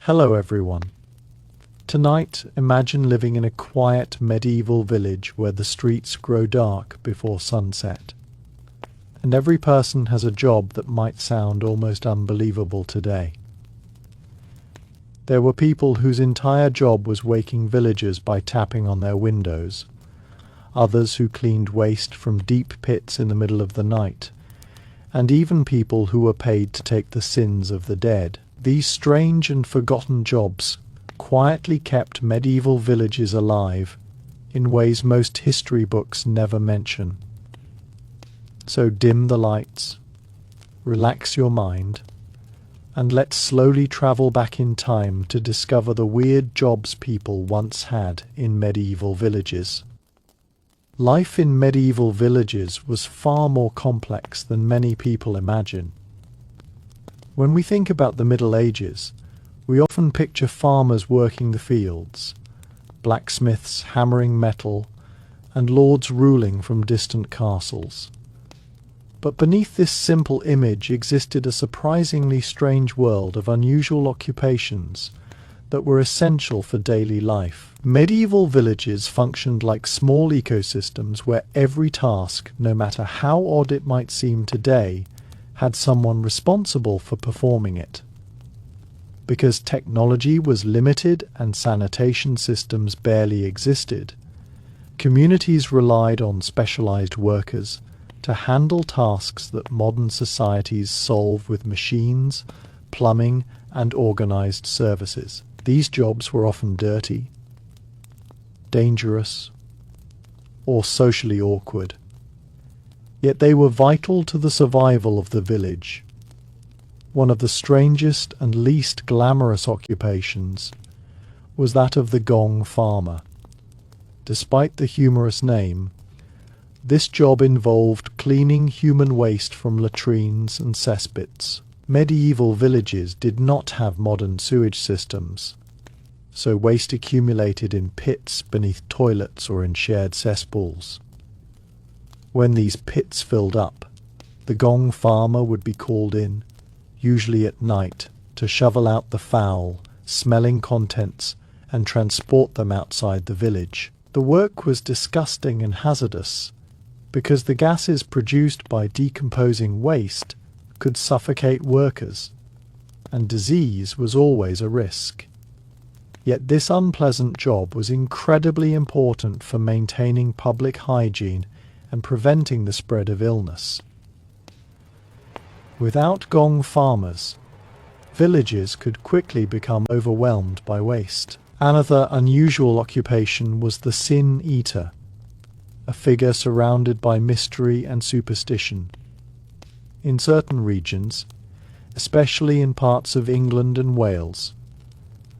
Hello everyone. Tonight, imagine living in a quiet medieval village where the streets grow dark before sunset. And every person has a job that might sound almost unbelievable today. There were people whose entire job was waking villagers by tapping on their windows, others who cleaned waste from deep pits in the middle of the night, and even people who were paid to take the sins of the dead. These strange and forgotten jobs quietly kept medieval villages alive in ways most history books never mention. So dim the lights, relax your mind, and let's slowly travel back in time to discover the weird jobs people once had in medieval villages. Life in medieval villages was far more complex than many people imagine. When we think about the Middle Ages, we often picture farmers working the fields, blacksmiths hammering metal, and lords ruling from distant castles. But beneath this simple image existed a surprisingly strange world of unusual occupations that were essential for daily life. Medieval villages functioned like small ecosystems where every task, no matter how odd it might seem today, had someone responsible for performing it. Because technology was limited and sanitation systems barely existed, communities relied on specialized workers to handle tasks that modern societies solve with machines, plumbing, and organized services. These jobs were often dirty, dangerous, or socially awkward. Yet they were vital to the survival of the village. One of the strangest and least glamorous occupations was that of the gong farmer. Despite the humorous name, this job involved cleaning human waste from latrines and cesspits. Medieval villages did not have modern sewage systems, so waste accumulated in pits beneath toilets or in shared cesspools. When these pits filled up, the gong farmer would be called in, usually at night, to shovel out the foul, smelling contents and transport them outside the village. The work was disgusting and hazardous because the gases produced by decomposing waste could suffocate workers, and disease was always a risk. Yet this unpleasant job was incredibly important for maintaining public hygiene and preventing the spread of illness. Without gong farmers, villages could quickly become overwhelmed by waste. Another unusual occupation was the sin eater, a figure surrounded by mystery and superstition. In certain regions, especially in parts of England and Wales,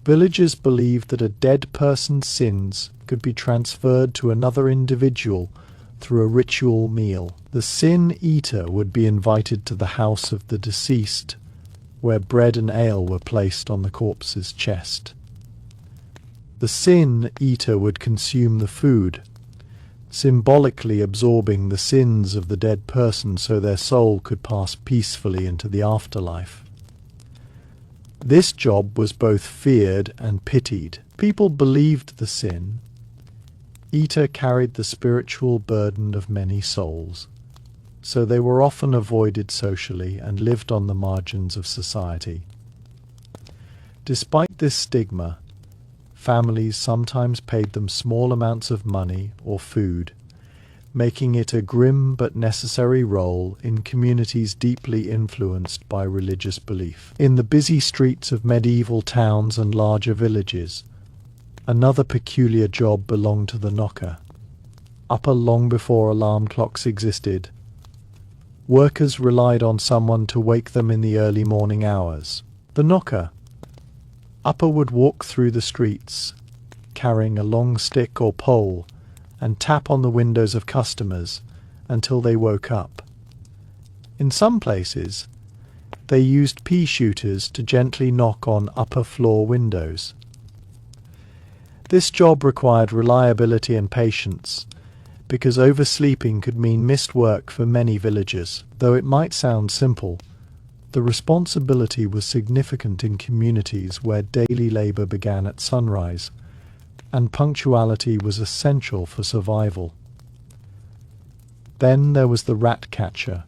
villagers believed that a dead person's sins could be transferred to another individual through a ritual meal. The sin eater would be invited to the house of the deceased, where bread and ale were placed on the corpse's chest. The sin eater would consume the food, symbolically absorbing the sins of the dead person so their soul could pass peacefully into the afterlife. This job was both feared and pitied. People believed the sin eater carried the spiritual burden of many souls, so they were often avoided socially and lived on the margins of society. Despite this stigma, families sometimes paid them small amounts of money or food, making it a grim but necessary role in communities deeply influenced by religious belief. In the busy streets of medieval towns and larger villages, another peculiar job belonged to the knocker. Up long before alarm clocks existed, workers relied on someone to wake them in the early morning hours. The knocker would walk through the streets, carrying a long stick or pole, and tap on the windows of customers until they woke up. In some places, they used pea shooters to gently knock on upper floor windows. This job required reliability and patience, because oversleeping could mean missed work for many villagers. Though it might sound simple, The responsibility was significant in communities where daily labour began at sunrise, and punctuality was essential for survival. Then there was the rat catcher,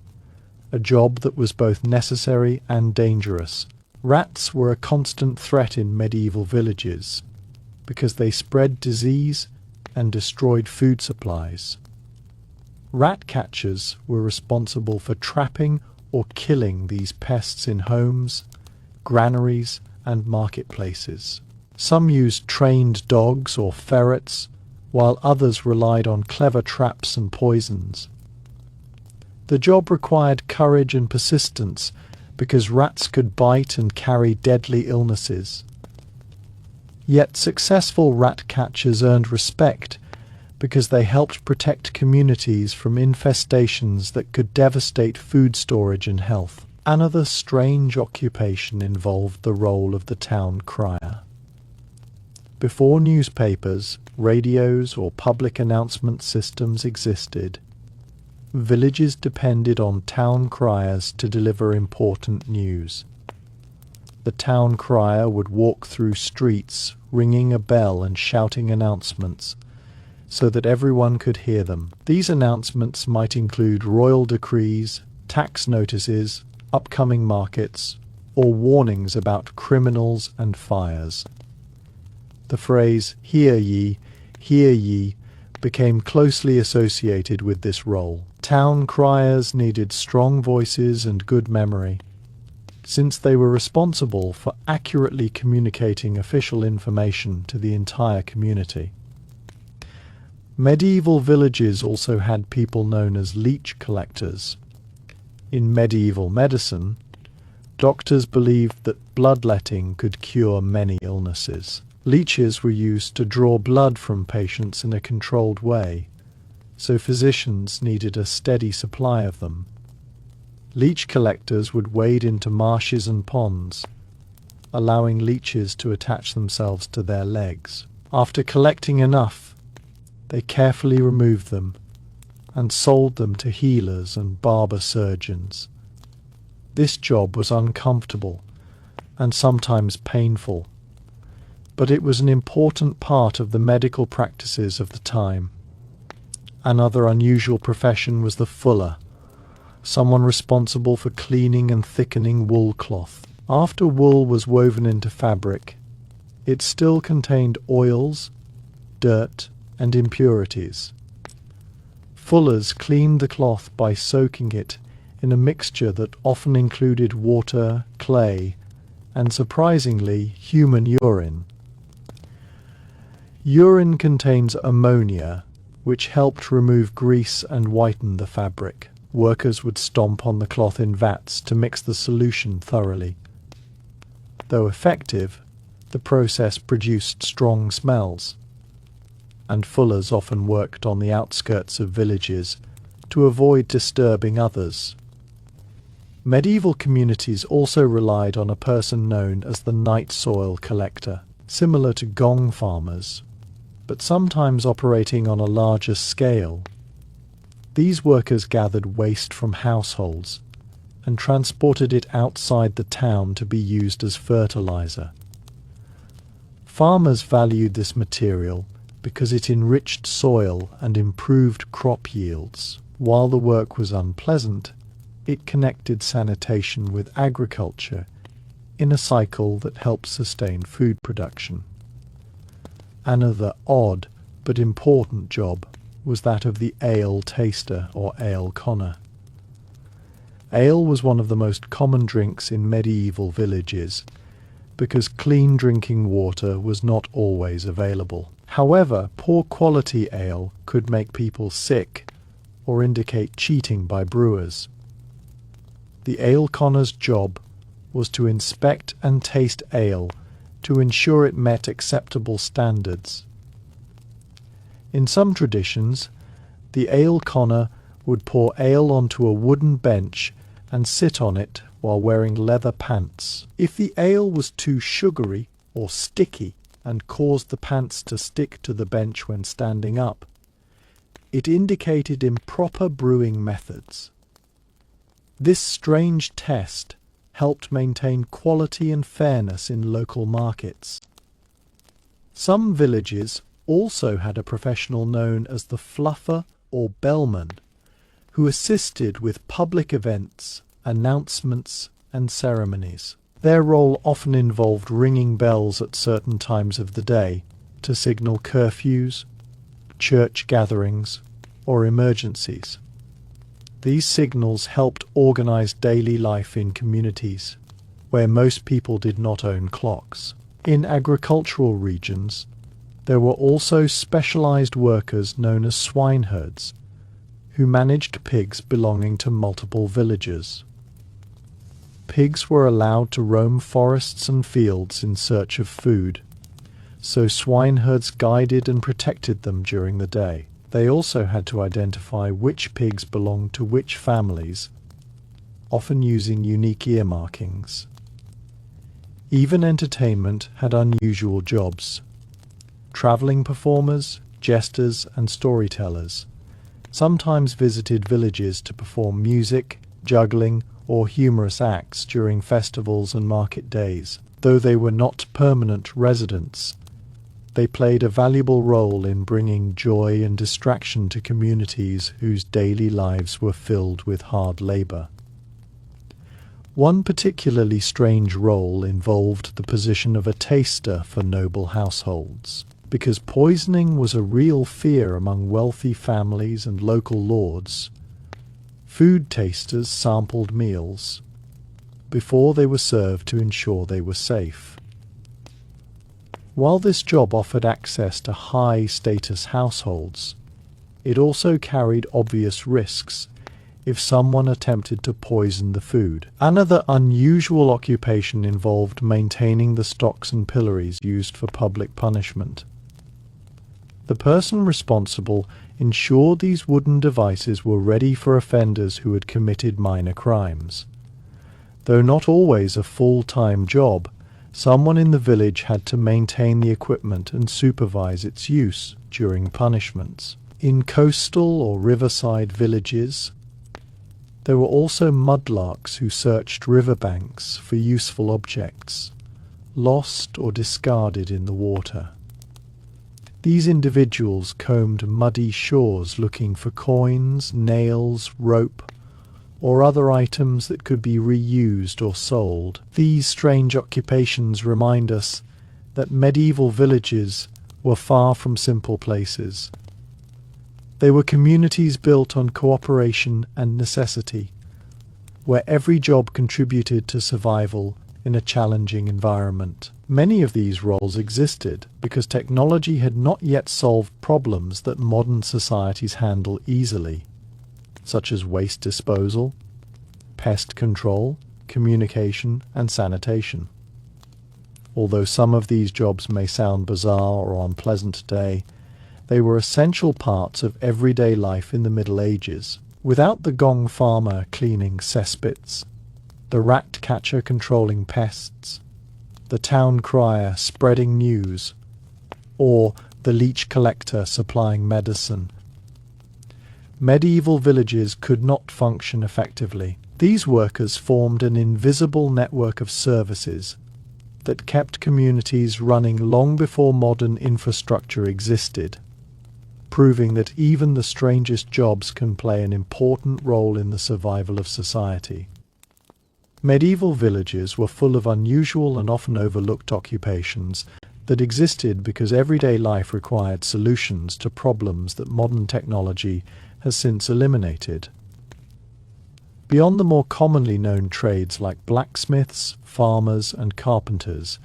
a job that was both necessary and dangerous. Rats were a constant threat in medieval villages because they spread disease and destroyed food supplies. Rat catchers were responsible for trapping or killing these pests in homes, granaries, and marketplaces. Some used trained dogs or ferrets, while others relied on clever traps and poisons. The job required courage and persistence because rats could bite and carry deadly illnesses. Yet successful rat catchers earned respect because they helped protect communities from infestations that could devastate food storage and health. Another strange occupation involved the role of the town crier. Before newspapers, radios, or public announcement systems existed, villages depended on town criers to deliver important news. The town crier would walk through streets, ringing a bell and shouting announcements, so that everyone could hear them. These announcements might include royal decrees, tax notices, upcoming markets, or warnings about criminals and fires. The phrase, hear ye, became closely associated with this role. Town criers needed strong voices and good memory, since they were responsible for accurately communicating official information to the entire community. Medieval villages also had people known as leech collectors. In medieval medicine, doctors believed that bloodletting could cure many illnesses. Leeches were used to draw blood from patients in a controlled way, so physicians needed a steady supply of them. Leech collectors would wade into marshes and ponds, allowing leeches to attach themselves to their legs. After collecting enough, they carefully removed them and sold them to healers and barber surgeons. This job was uncomfortable and sometimes painful, but it was an important part of the medical practices of the time. Another unusual profession was the fuller, someone responsible for cleaning and thickening wool cloth. After wool was woven into fabric, it still contained oils, dirt, and impurities. Fullers cleaned the cloth by soaking it in a mixture that often included water, clay, and surprisingly, human urine. Urine contains ammonia, which helped remove grease and whiten the fabric. Workers would stomp on the cloth in vats to mix the solution thoroughly. Though effective, the process produced strong smells, and fullers often worked on the outskirts of villages to avoid disturbing others. Medieval communities also relied on a person known as the night soil collector, similar to gong farmers, but sometimes operating on a larger scale. These workers gathered waste from households and transported it outside the town to be used as fertilizer. Farmers valued this material because it enriched soil and improved crop yields. While the work was unpleasant, it connected sanitation with agriculture in a cycle that helped sustain food production. Another odd but important job was that of the ale taster or ale conner. Ale was one of the most common drinks in medieval villages because clean drinking water was not always available. However, poor quality ale could make people sick or indicate cheating by brewers. The ale conner's job was to inspect and taste ale to ensure it met acceptable standards. In some traditions, the ale conner would pour ale onto a wooden bench and sit on it while wearing leather pants. If the ale was too sugary or sticky and caused the pants to stick to the bench when standing up, it indicated improper brewing methods. This strange test helped maintain quality and fairness in local markets. Some villages also had a professional known as the fluffer or bellman, who assisted with public events, announcements, and ceremonies. Their role often involved ringing bells at certain times of the day to signal curfews, church gatherings, or emergencies. These signals helped organize daily life in communities where most people did not own clocks. In agricultural regions, there were also specialized workers known as swineherds, who managed pigs belonging to multiple villages. Pigs were allowed to roam forests and fields in search of food, so swineherds guided and protected them during the day. They also had to identify which pigs belonged to which families, often using unique ear markings. Even entertainment had unusual jobs. Traveling performers, jesters, and storytellers sometimes visited villages to perform music, juggling, or humorous acts during festivals and market days. Though they were not permanent residents, they played a valuable role in bringing joy and distraction to communities whose daily lives were filled with hard labor. One particularly strange role involved the position of a taster for noble households. Because poisoning was a real fear among wealthy families and local lords, food tasters sampled meals before they were served to ensure they were safe. While this job offered access to high-status households, it also carried obvious risks if someone attempted to poison the food. Another unusual occupation involved maintaining the stocks and pillories used for public punishment. The person responsible ensured these wooden devices were ready for offenders who had committed minor crimes. Though not always a full-time job, someone in the village had to maintain the equipment and supervise its use during punishments. In coastal or riverside villages, there were also mudlarks who searched riverbanks for useful objects, lost or discarded in the water. These individuals combed muddy shores looking for coins, nails, rope, or other items that could be reused or sold. These strange occupations remind us that medieval villages were far from simple places. They were communities built on cooperation and necessity, where every job contributed to survival in a challenging environment. Many of these roles existed because technology had not yet solved problems that modern societies handle easily, such as waste disposal, pest control, communication, and sanitation. Although some of these jobs may sound bizarre or unpleasant today, they were essential parts of everyday life in the Middle Ages. Without the gong farmer cleaning cesspits, the rat catcher controlling pests, the town crier spreading news, or the leech collector supplying medicine, medieval villages could not function effectively. These workers formed an invisible network of services that kept communities running long before modern infrastructure existed, proving that even the strangest jobs can play an important role in the survival of society. Medieval villages were full of unusual and often overlooked occupations that existed because everyday life required solutions to problems that modern technology has since eliminated. Beyond the more commonly known trades like blacksmiths, farmers, and carpenters,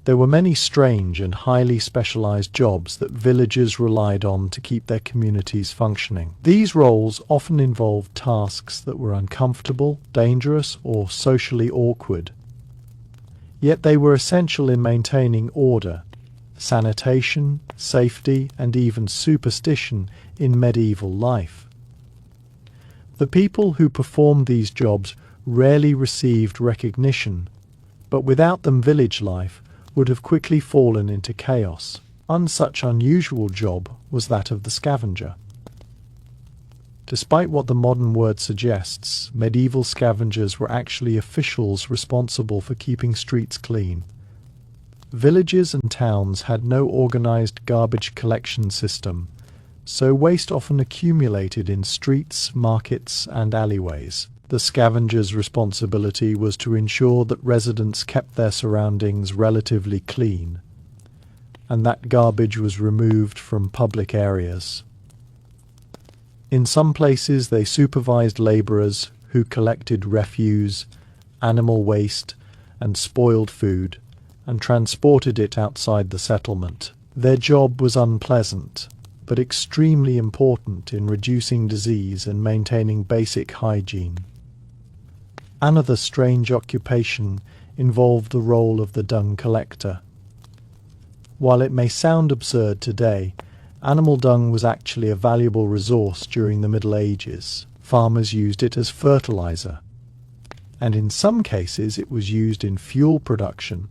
there were many strange and highly specialized jobs that villagers relied on to keep their communities functioning. These roles often involved tasks that were uncomfortable, dangerous, or socially awkward. Yet they were essential in maintaining order, sanitation, safety, and even superstition in medieval life. The people who performed these jobs rarely received recognition, but without them village life would have quickly fallen into chaos. One such unusual job was that of the scavenger. Despite what the modern word suggests, medieval scavengers were actually officials responsible for keeping streets clean. Villages and towns had no organized garbage collection system, so waste often accumulated in streets, markets, and alleyways. The scavengers' responsibility was to ensure that residents kept their surroundings relatively clean, and that garbage was removed from public areas. In some places they supervised labourers who collected refuse, animal waste, and spoiled food, and transported it outside the settlement. Their job was unpleasant, but extremely important in reducing disease and maintaining basic hygiene. Another strange occupation involved the role of the dung collector. While it may sound absurd today, animal dung was actually a valuable resource during the Middle Ages. Farmers used it as fertilizer, and in some cases it was used in fuel production,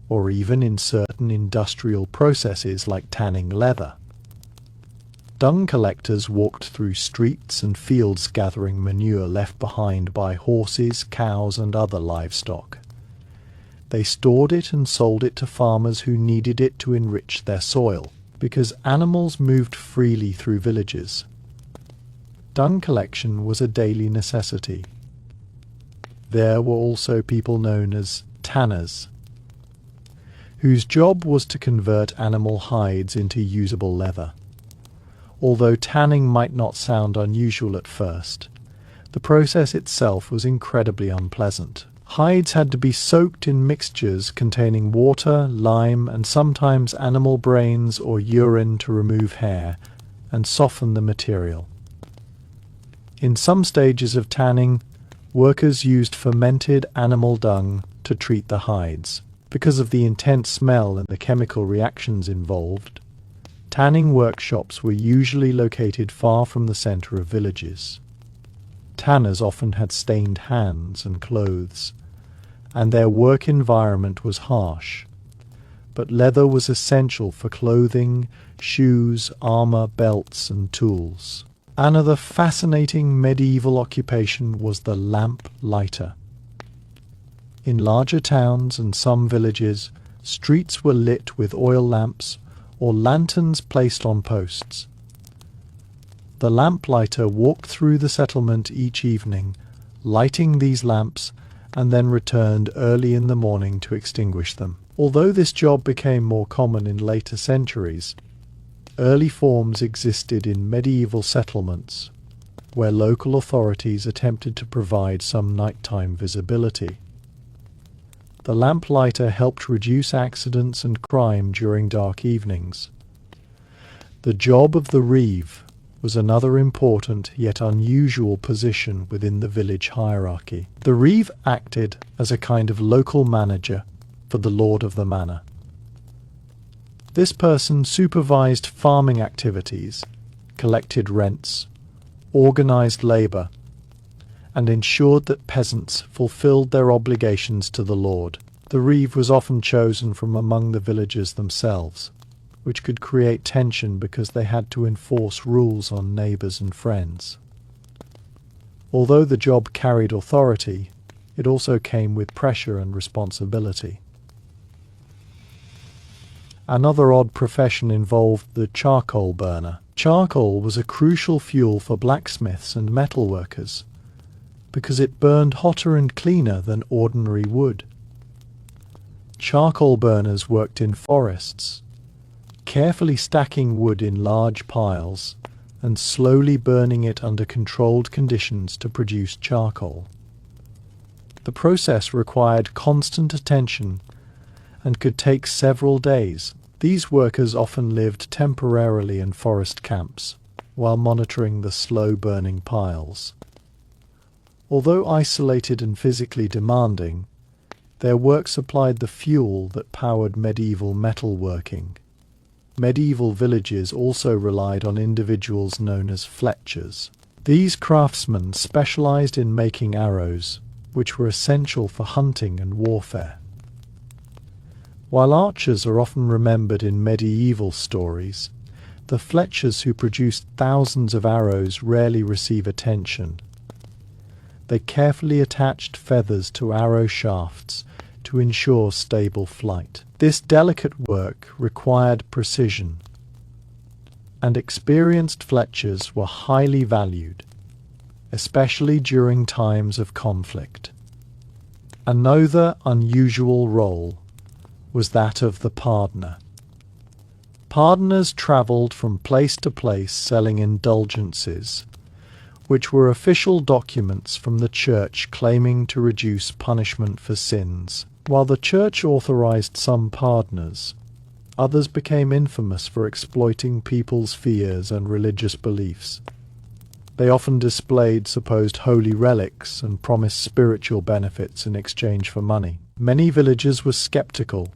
or even in certain industrial processes like tanning leather. Dung collectors walked through streets and fields gathering manure left behind by horses, cows, and other livestock. They stored it and sold it to farmers who needed it to enrich their soil, because animals moved freely through villages. Dung collection was a daily necessity. There were also people known as tanners, whose job was to convert animal hides into usable leather. Although tanning might not sound unusual at first, the process itself was incredibly unpleasant. Hides had to be soaked in mixtures containing water, lime, and sometimes animal brains or urine to remove hair and soften the material. In some stages of tanning, workers used fermented animal dung to treat the hides. Because of the intense smell and the chemical reactions involved, tanning workshops were usually located far from the centre of villages. Tanners often had stained hands and clothes, and their work environment was harsh. But leather was essential for clothing, shoes, armour, belts, and tools. Another fascinating medieval occupation was the lamp lighter. In larger towns and some villages, streets were lit with oil lamps or lanterns placed on posts. The lamplighter walked through the settlement each evening, lighting these lamps, and then returned early in the morning to extinguish them. Although this job became more common in later centuries, early forms existed in medieval settlements, where local authorities attempted to provide some nighttime visibility. The lamplighter helped reduce accidents and crime during dark evenings. The job of the reeve was another important yet unusual position within the village hierarchy. The reeve acted as a kind of local manager for the lord of the manor. This person supervised farming activities, collected rents, organized labor, and ensured that peasants fulfilled their obligations to the lord. The reeve was often chosen from among the villagers themselves, which could create tension because they had to enforce rules on neighbours and friends. Although the job carried authority, it also came with pressure and responsibility. Another odd profession involved the charcoal burner. Charcoal was a crucial fuel for blacksmiths and metalworkers, because it burned hotter and cleaner than ordinary wood. Charcoal burners worked in forests, carefully stacking wood in large piles and slowly burning it under controlled conditions to produce charcoal. The process required constant attention and could take several days. These workers often lived temporarily in forest camps while monitoring the slow-burning piles. Although isolated and physically demanding, their work supplied the fuel that powered medieval metalworking. Medieval villages also relied on individuals known as fletchers. These craftsmen specialized in making arrows, which were essential for hunting and warfare. While archers are often remembered in medieval stories, The fletchers who produced thousands of arrows rarely receive attention. They carefully attached feathers to arrow shafts to ensure stable flight. This delicate work required precision, and experienced fletchers were highly valued, especially during times of conflict. Another unusual role was that of the pardoner. Pardoners travelled from place to place selling indulgences, which were official documents from the church claiming to reduce punishment for sins. While the church authorized some pardoners, others became infamous for exploiting people's fears and religious beliefs. They often displayed supposed holy relics and promised spiritual benefits in exchange for money. Many villagers were skeptical,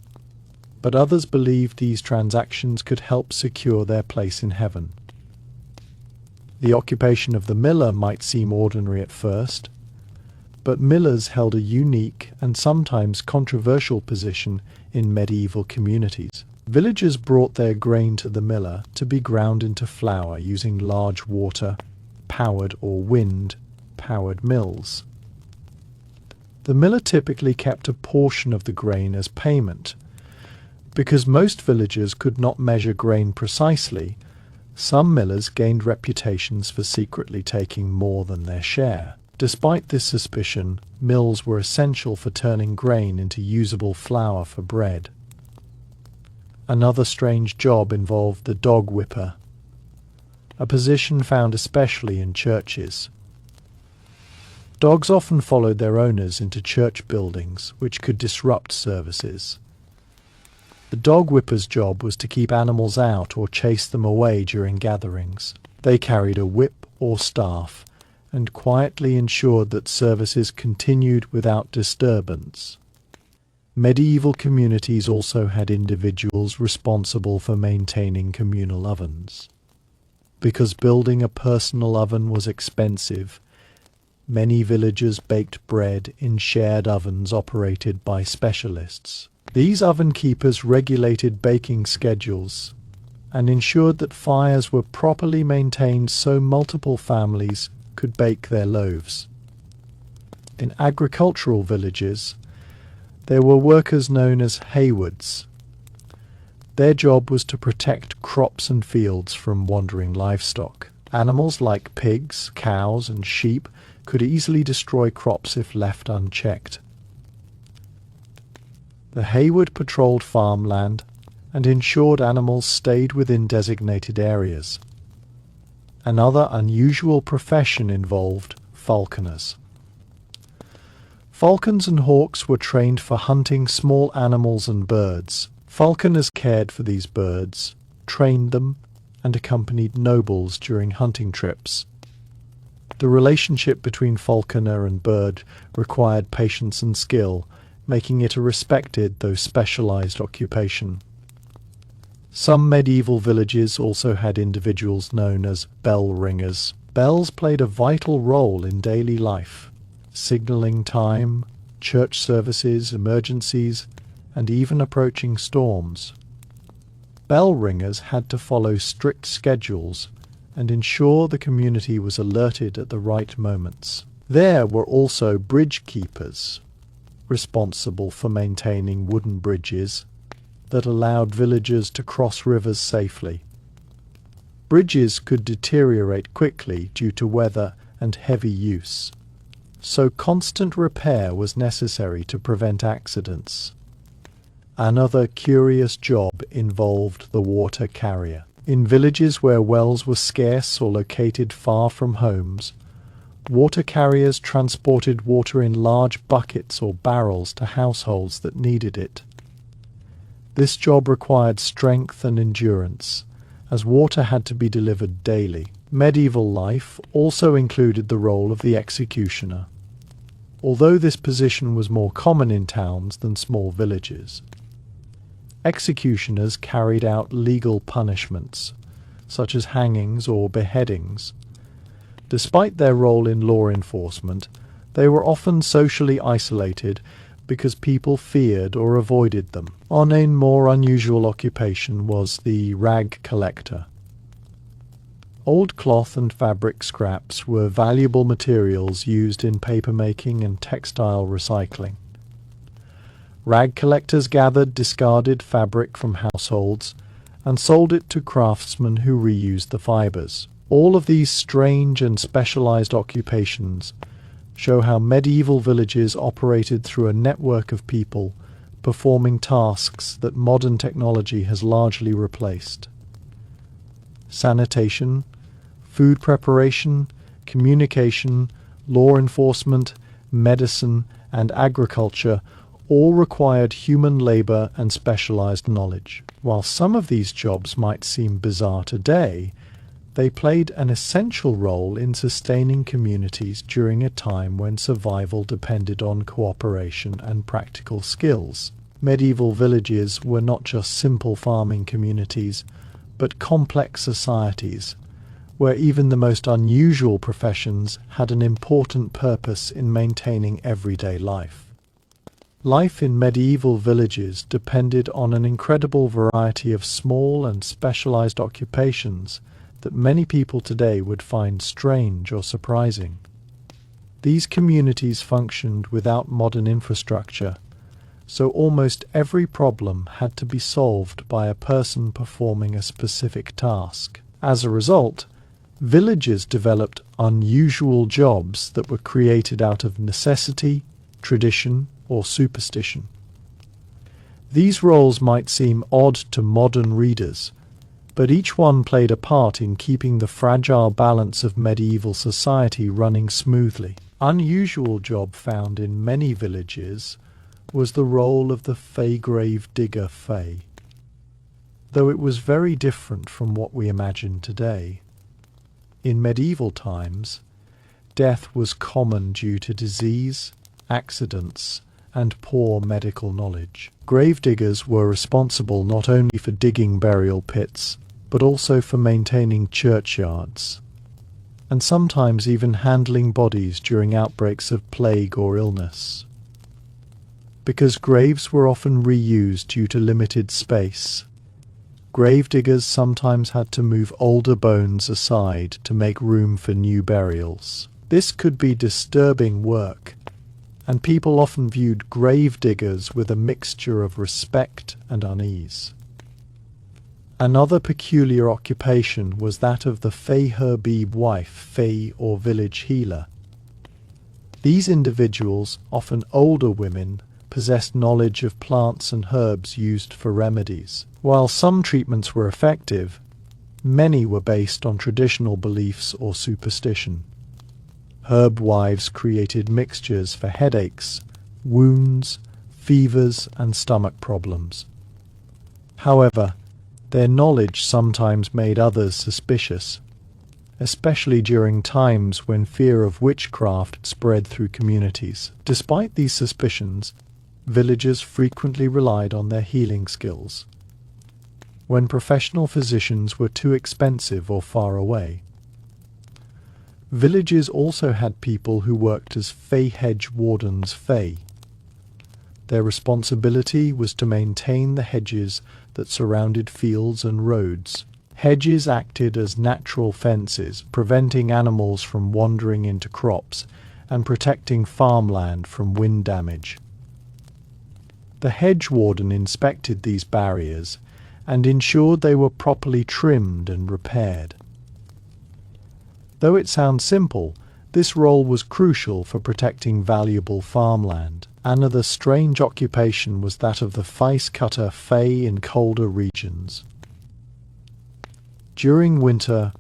but others believed these transactions could help secure their place in heaven. The occupation of the miller might seem ordinary at first, but millers held a unique and sometimes controversial position in medieval communities. Villagers brought their grain to the miller to be ground into flour using large water-powered or wind-powered mills. The miller typically kept a portion of the grain as payment. Because most villagers could not measure grain precisely, some millers gained reputations for secretly taking more than their share. Despite this suspicion, mills were essential for turning grain into usable flour for bread. Another strange job involved the dog whipper, a position found especially in churches. Dogs often followed their owners into church buildings, which could disrupt services. The dog whipper's job was to keep animals out or chase them away during gatherings. They carried a whip or staff and quietly ensured that services continued without disturbance. Medieval communities also had individuals responsible for maintaining communal ovens. Because building a personal oven was expensive, many villagers baked bread in shared ovens operated by specialists. These oven keepers regulated baking schedules and ensured that fires were properly maintained so multiple families could bake their loaves. In agricultural villages, there were workers known as haywards. Their job was to protect crops and fields from wandering livestock. Animals like pigs, cows, and sheep could easily destroy crops if left unchecked. The hayward patrolled farmland and ensured animals stayed within designated areas. Another unusual profession involved falconers. Falcons and hawks were trained for hunting small animals and birds. Falconers cared for these birds, trained them, and accompanied nobles during hunting trips. The relationship between falconer and bird required patience and skill, making it a respected though specialized occupation. Some medieval villages also had individuals known as bell ringers. Bells played a vital role in daily life, signaling time, church services, emergencies, and even approaching storms. Bell ringers had to follow strict schedules and ensure the community was alerted at the right moments. There were also bridge keepers, responsible for maintaining wooden bridges that allowed villagers to cross rivers safely. Bridges could deteriorate quickly due to weather and heavy use, so constant repair was necessary to prevent accidents. Another curious job involved the water carrier. In villages where wells were scarce or located far from homes, water carriers transported water in large buckets or barrels to households that needed it. This job required strength and endurance, as water had to be delivered daily. Medieval life also included the role of the executioner, although this position was more common in towns than small villages. Executioners carried out legal punishments, such as hangings or beheadings. Despite their role in law enforcement, they were often socially isolated because people feared or avoided them. A more unusual occupation was the rag collector. Old cloth and fabric scraps were valuable materials used in papermaking and textile recycling. Rag collectors gathered discarded fabric from households and sold it to craftsmen who reused the fibers. All of these strange and specialized occupations show how medieval villages operated through a network of people performing tasks that modern technology has largely replaced. Sanitation, food preparation, communication, law enforcement, medicine, and agriculture all required human labor and specialized knowledge. While some of these jobs might seem bizarre today, they played an essential role in sustaining communities during a time when survival depended on cooperation and practical skills. Medieval villages were not just simple farming communities, but complex societies, where even the most unusual professions had an important purpose in maintaining everyday life. Life in medieval villages depended on an incredible variety of small and specialized occupations that many people today would find strange or surprising. These communities functioned without modern infrastructure, so almost every problem had to be solved by a person performing a specific task. As a result, villages developed unusual jobs that were created out of necessity, tradition, or superstition. These roles might seem odd to modern readers, but each one played a part in keeping the fragile balance of medieval society running smoothly. Unusual job found in many villages was the role of the grave digger fay, though it was very different from what we imagine today. In medieval times, death was common due to disease, accidents, and poor medical knowledge. Gravediggers were responsible not only for digging burial pits, but also for maintaining churchyards, and sometimes even handling bodies during outbreaks of plague or illness. Because graves were often reused due to limited space, gravediggers sometimes had to move older bones aside to make room for new burials. This could be disturbing work, and people often viewed gravediggers with a mixture of respect and unease. Another peculiar occupation was that of the Fay-Herbib wife, Fay or village healer. These individuals, often older women, possessed knowledge of plants and herbs used for remedies. While some treatments were effective, many were based on traditional beliefs or superstition. Herb wives created mixtures for headaches, wounds, fevers, and stomach problems. However, their knowledge sometimes made others suspicious, especially during times when fear of witchcraft spread through communities. Despite these suspicions, villagers frequently relied on their healing skills. When professional physicians were too expensive or far away, villages also had people who worked as Fay hedge wardens Fay. Their responsibility was to maintain the hedges that surrounded fields and roads. Hedges acted as natural fences, preventing animals from wandering into crops and protecting farmland from wind damage. The hedge warden inspected these barriers and ensured they were properly trimmed and repaired. Though it sounds simple, this role was crucial for protecting valuable farmland. Another strange occupation was that of the face cutter Fay in colder regions. During winter,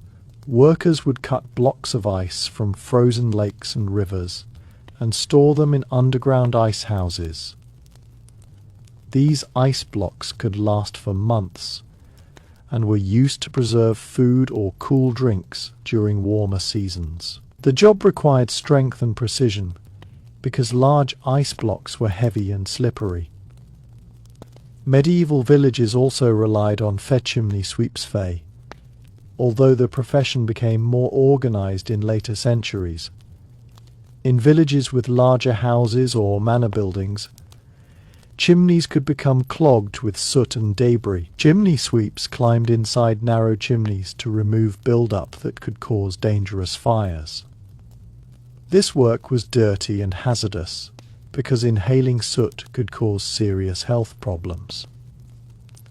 workers would cut blocks of ice from frozen lakes and rivers and store them in underground ice houses. These ice blocks could last for months and were used to preserve food or cool drinks during warmer seasons. The job required strength and precision because large ice blocks were heavy and slippery. Medieval villages also relied on chimney sweeps Fay, although the profession became more organized in later centuries. In villages with larger houses or manor buildings, Chimneys could become clogged with soot and debris. Chimney sweeps climbed inside narrow chimneys to remove build-up that could cause dangerous fires. This work was dirty and hazardous because inhaling soot could cause serious health problems.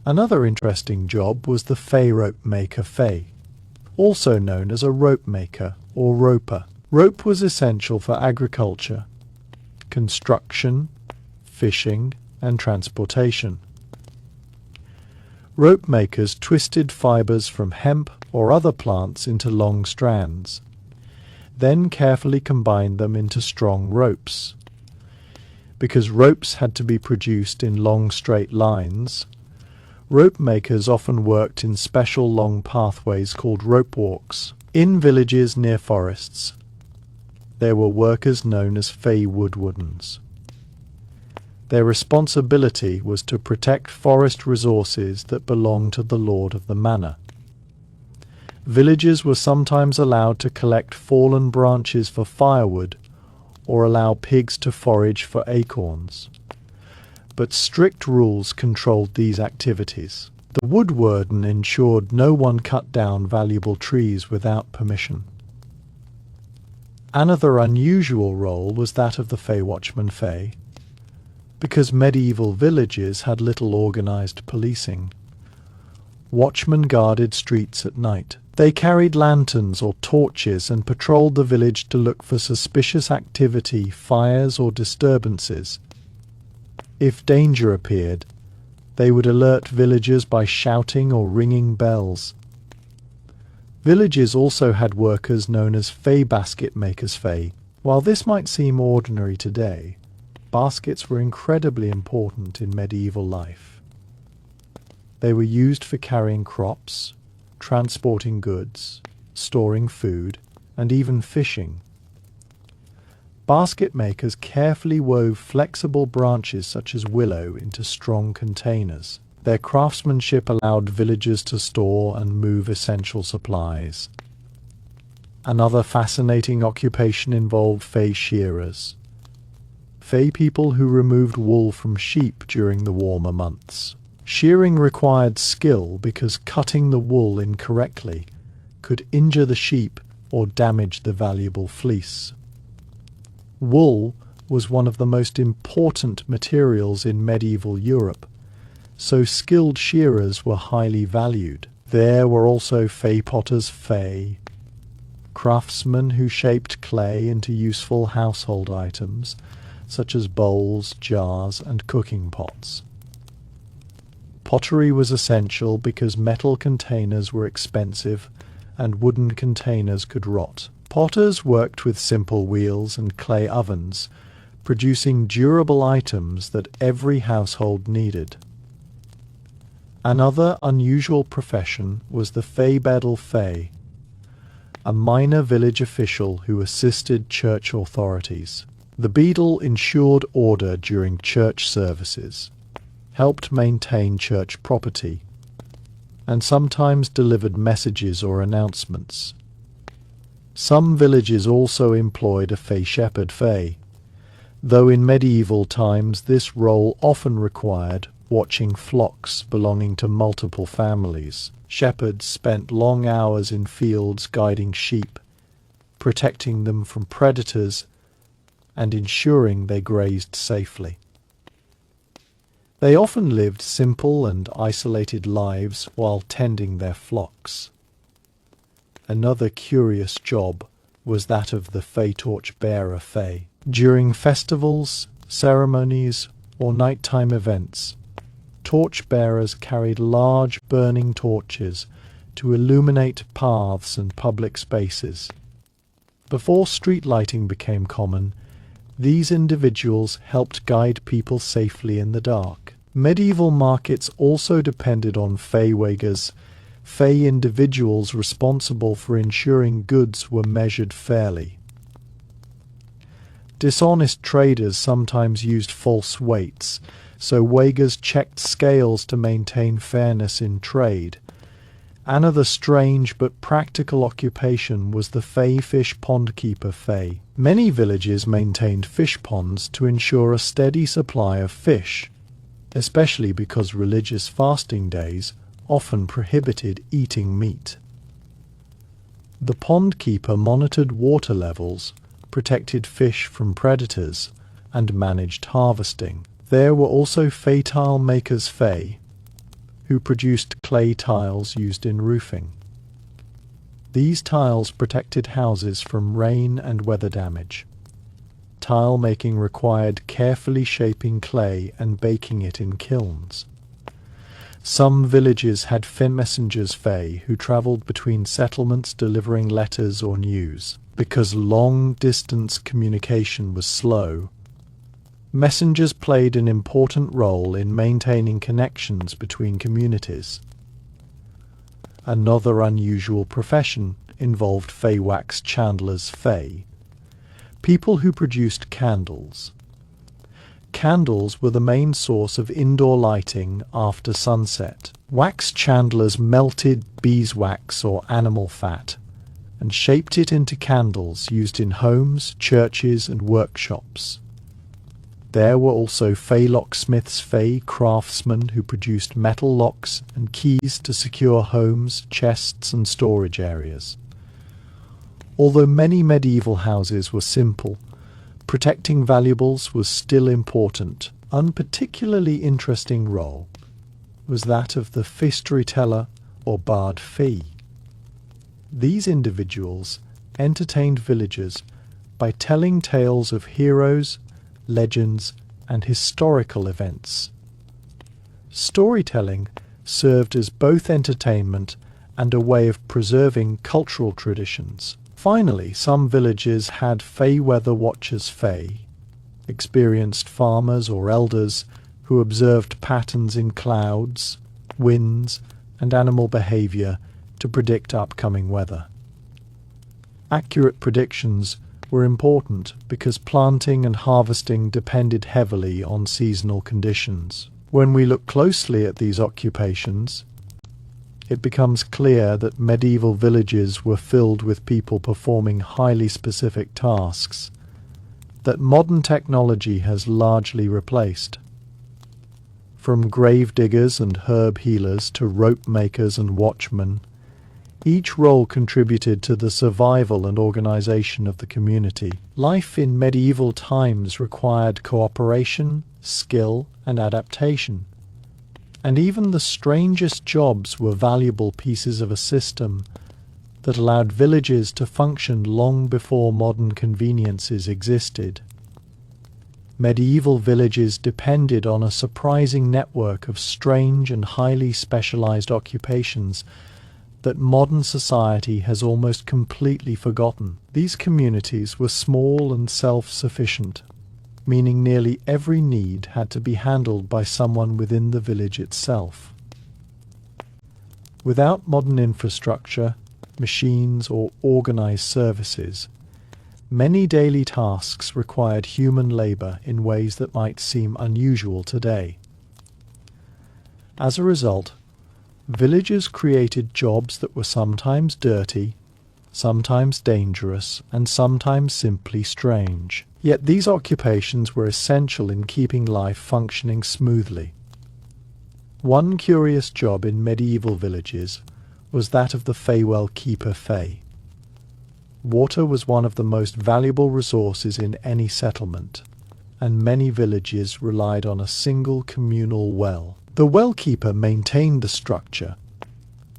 Another interesting job was the fey rope maker fey, also known as a rope maker or roper. Rope was essential for agriculture, construction, fishing, and transportation. Rope makers twisted fibers from hemp or other plants into long strands, then carefully combined them into strong ropes. Because ropes had to be produced in long straight lines, rope makers often worked in special long pathways called rope walks. In villages near forests, there were workers known as fey woodwardens. Their responsibility was to protect forest resources that belonged to the lord of the manor. Villagers were sometimes allowed to collect fallen branches for firewood or allow pigs to forage for acorns. But strict rules controlled these activities. The woodwarden ensured no one cut down valuable trees without permission. Another unusual role was that of the fey watchman fey. Because medieval villages had little organized policing, watchmen guarded streets at night. They carried lanterns or torches and patrolled the village to look for suspicious activity, fires, or disturbances. If danger appeared, they would alert villagers by shouting or ringing bells. Villages also had workers known as fey basket makers fey. While this might seem ordinary today, baskets were incredibly important in medieval life. They were used for carrying crops, transporting goods, storing food, and even fishing. Basket makers carefully wove flexible branches such as willow into strong containers. Their craftsmanship allowed villagers to store and move essential supplies. Another fascinating occupation involved fey shearers, fey people who removed wool from sheep during the warmer months. Shearing required skill because cutting the wool incorrectly could injure the sheep or damage the valuable fleece. Wool was one of the most important materials in medieval Europe, so skilled shearers were highly valued. There were also fey potters fey, craftsmen who shaped clay into useful household items, such as bowls, jars, and cooking pots. Pottery was essential because metal containers were expensive and wooden containers could rot. Potters worked with simple wheels and clay ovens, producing durable items that every household needed. Another unusual profession was the fey beadle fey, a minor village official who assisted church authorities. The beadle ensured order during church services, helped maintain church property, and sometimes delivered messages or announcements. Some villages also employed a fey shepherd fey, though in medieval times this role often required watching flocks belonging to multiple families. Shepherds spent long hours in fields guiding sheep, protecting them from predators, and ensuring they grazed safely. They often lived simple and isolated lives while tending their flocks. Another curious job was that of the fey torch bearer fey. During festivals, ceremonies, or nighttime events, torch bearers carried large burning torches to illuminate paths and public spaces. Before street lighting became common, these individuals helped guide people safely in the dark. Medieval markets also depended on fey wagers, fey individuals responsible for ensuring goods were measured fairly. Dishonest traders sometimes used false weights, so wagers checked scales to maintain fairness in trade. Another strange but practical occupation was the fey fish pond keeper fey. Many villages maintained fish ponds to ensure a steady supply of fish. especially because religious fasting days often prohibited eating meat. The pond keeper monitored water levels, protected fish from predators, and managed harvesting. There were also fey tile makers who produced clay tiles used in roofing. These tiles protected houses from rain and weather damage. Tile making required carefully shaping clay and baking it in kilns. Some villages had messengers who travelled between settlements delivering letters or news. Because long-distance communication was slow, messengers played an important role in maintaining connections between communities. Another unusual profession involved wax chandlers, people who produced candles. Candles were the main source of indoor lighting after sunset. Wax chandlers melted beeswax or animal fat and shaped it into candles used in homes, churches, and workshops. There were also locksmiths, craftsmen who produced metal locks and keys to secure homes, chests, and storage areas. Although many medieval houses were simple, protecting valuables was still important. One particularly interesting role was that of the storyteller or bard fee. These individuals entertained villagers by telling tales of heroes, legends, and historical events. Storytelling served as both entertainment and a way of preserving cultural traditions. Finally, some villages had weather watchers, experienced farmers or elders who observed patterns in clouds, winds, and animal behavior to predict upcoming weather. Accurate predictions were important because planting and harvesting depended heavily on seasonal conditions. When we look closely at these occupations, it becomes clear that medieval villages were filled with people performing highly specific tasks that modern technology has largely replaced. From grave diggers and herb healers to rope makers and watchmen, each role contributed to the survival and organization of the community. Life in medieval times required cooperation, skill, and adaptation. And even the strangest jobs were valuable pieces of a system that allowed villages to function long before modern conveniences existed. Medieval villages depended on a surprising network of strange and highly specialized occupations that modern society has almost completely forgotten. These communities were small and self-sufficient, meaning nearly every need had to be handled by someone within the village itself. Without modern infrastructure, machines, or organized services, many daily tasks required human labor in ways that might seem unusual today. As a result, villagers created jobs that were sometimes dirty, sometimes dangerous, and sometimes simply strange. Yet these occupations were essential in keeping life functioning smoothly. One curious job in medieval villages was that of the Feywell keeper. Water was one of the most valuable resources in any settlement, and many villages relied on a single communal well. The well keeper maintained the structure,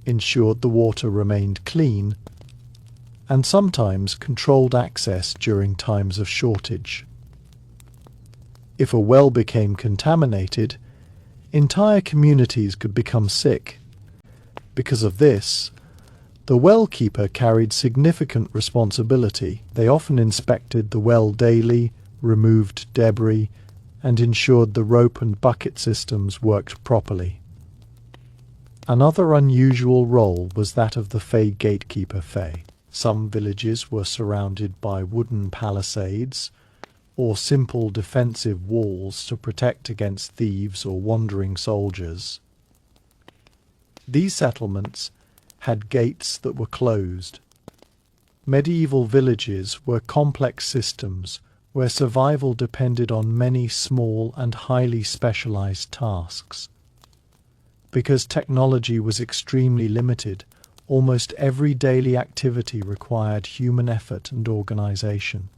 ensured the water remained clean, and sometimes controlled access during times of shortage. If a well became contaminated, entire communities could become sick. Because of this, the well keeper carried significant responsibility. They often inspected the well daily, removed debris, and ensured the rope and bucket systems worked properly. Another unusual role was that of the Fey gatekeeper. Some villages were surrounded by wooden palisades or simple defensive walls to protect against thieves or wandering soldiers. These settlements had gates that were closed. Medieval villages were complex systems where survival depended on many small and highly specialized tasks. Because technology was extremely limited, almost every daily activity required human effort and organization.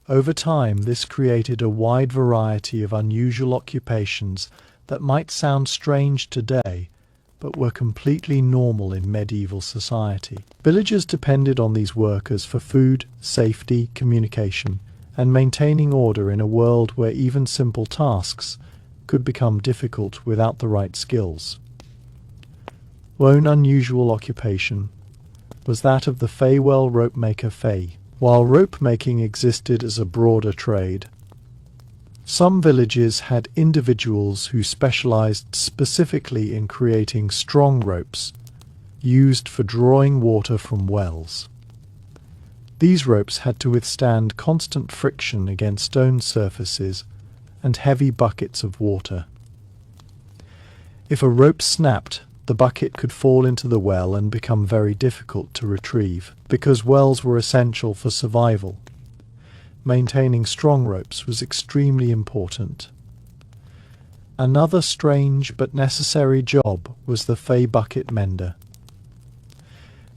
Over time, this created a wide variety of unusual occupations that might sound strange today, but were completely normal in medieval society. Villagers depended on these workers for food, safety, communication, and maintaining order in a world where even simple tasks could become difficult without the right skills. One unusual occupation was that of the Faywell ropemaker Fay. While rope making existed as a broader trade, some villages had individuals who specialized specifically in creating strong ropes used for drawing water from wells. These ropes had to withstand constant friction against stone surfaces and heavy buckets of water. If a rope snapped, the bucket could fall into the well and become very difficult to retrieve. Because wells were essential for survival, maintaining strong ropes was extremely important. Another strange but necessary job was the Fay bucket mender.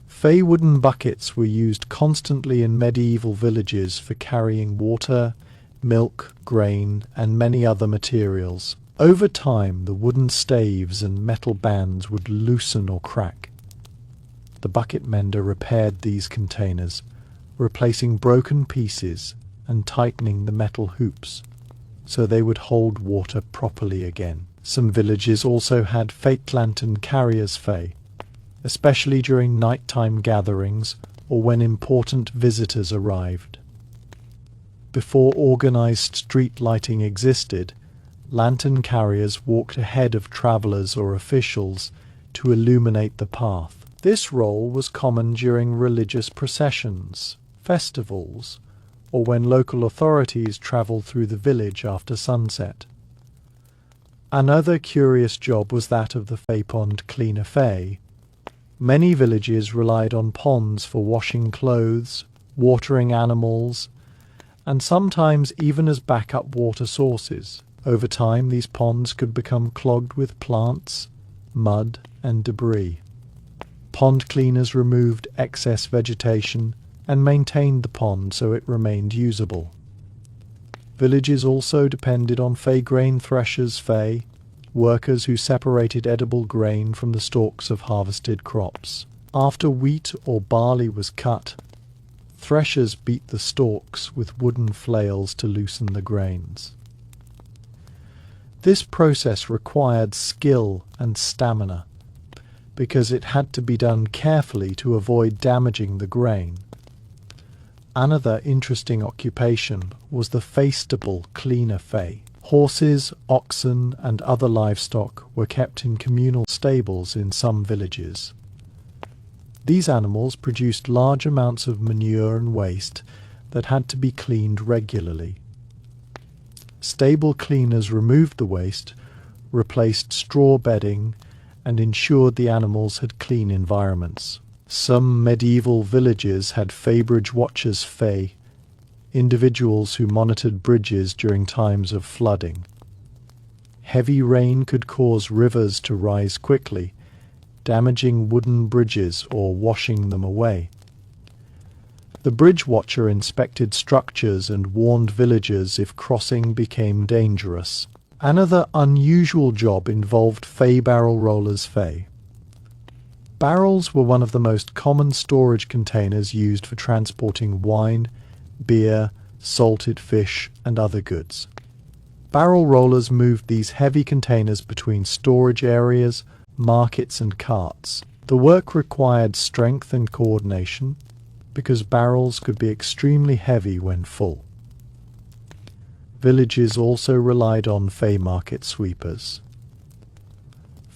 Fay wooden buckets were used constantly in medieval villages for carrying water, milk, grain, and many other materials. Over time, the wooden staves and metal bands would loosen or crack. The bucket mender repaired these containers, replacing broken pieces and tightening the metal hoops so they would hold water properly again. Some villages also had fake lantern carriers Fay, especially during nighttime gatherings or when important visitors arrived. Before organized street lighting existed, lantern carriers walked ahead of travelers or officials to illuminate the path. This role was common during religious processions, festivals, or when local authorities traveled through the village after sunset. Another curious job was that of the Fay pond cleaner Fay. Many villages relied on ponds for washing clothes, watering animals, and sometimes even as backup water sources. Over time, these ponds could become clogged with plants, mud, and debris. Pond cleaners removed excess vegetation and maintained the pond so it remained usable. Villages also depended on Fay grain threshers Fay, workers who separated edible grain from the stalks of harvested crops. After wheat or barley was cut, threshers beat the stalks with wooden flails to loosen the grains. This process required skill and stamina, because it had to be done carefully to avoid damaging the grain. Another interesting occupation was the Faystable cleaner Fay. Horses, oxen, and other livestock were kept in communal stables in some villages. These animals produced large amounts of manure and waste that had to be cleaned regularly. Stable cleaners removed the waste, replaced straw bedding, and ensured the animals had clean environments. Some medieval villages had Faybridge watchers Fay, individuals who monitored bridges during times of flooding. Heavy rain could cause rivers to rise quickly, damaging wooden bridges or washing them away. The bridge watcher inspected structures and warned villagers if crossing became dangerous. Another unusual job involved Fay barrel rollers Fay. Barrels were one of the most common storage containers used for transporting wine, beer, salted fish, and other goods. Barrel rollers moved these heavy containers between storage areas, markets, and carts. The work required strength and coordination, because barrels could be extremely heavy when full. Villages also relied on Fay market sweepers.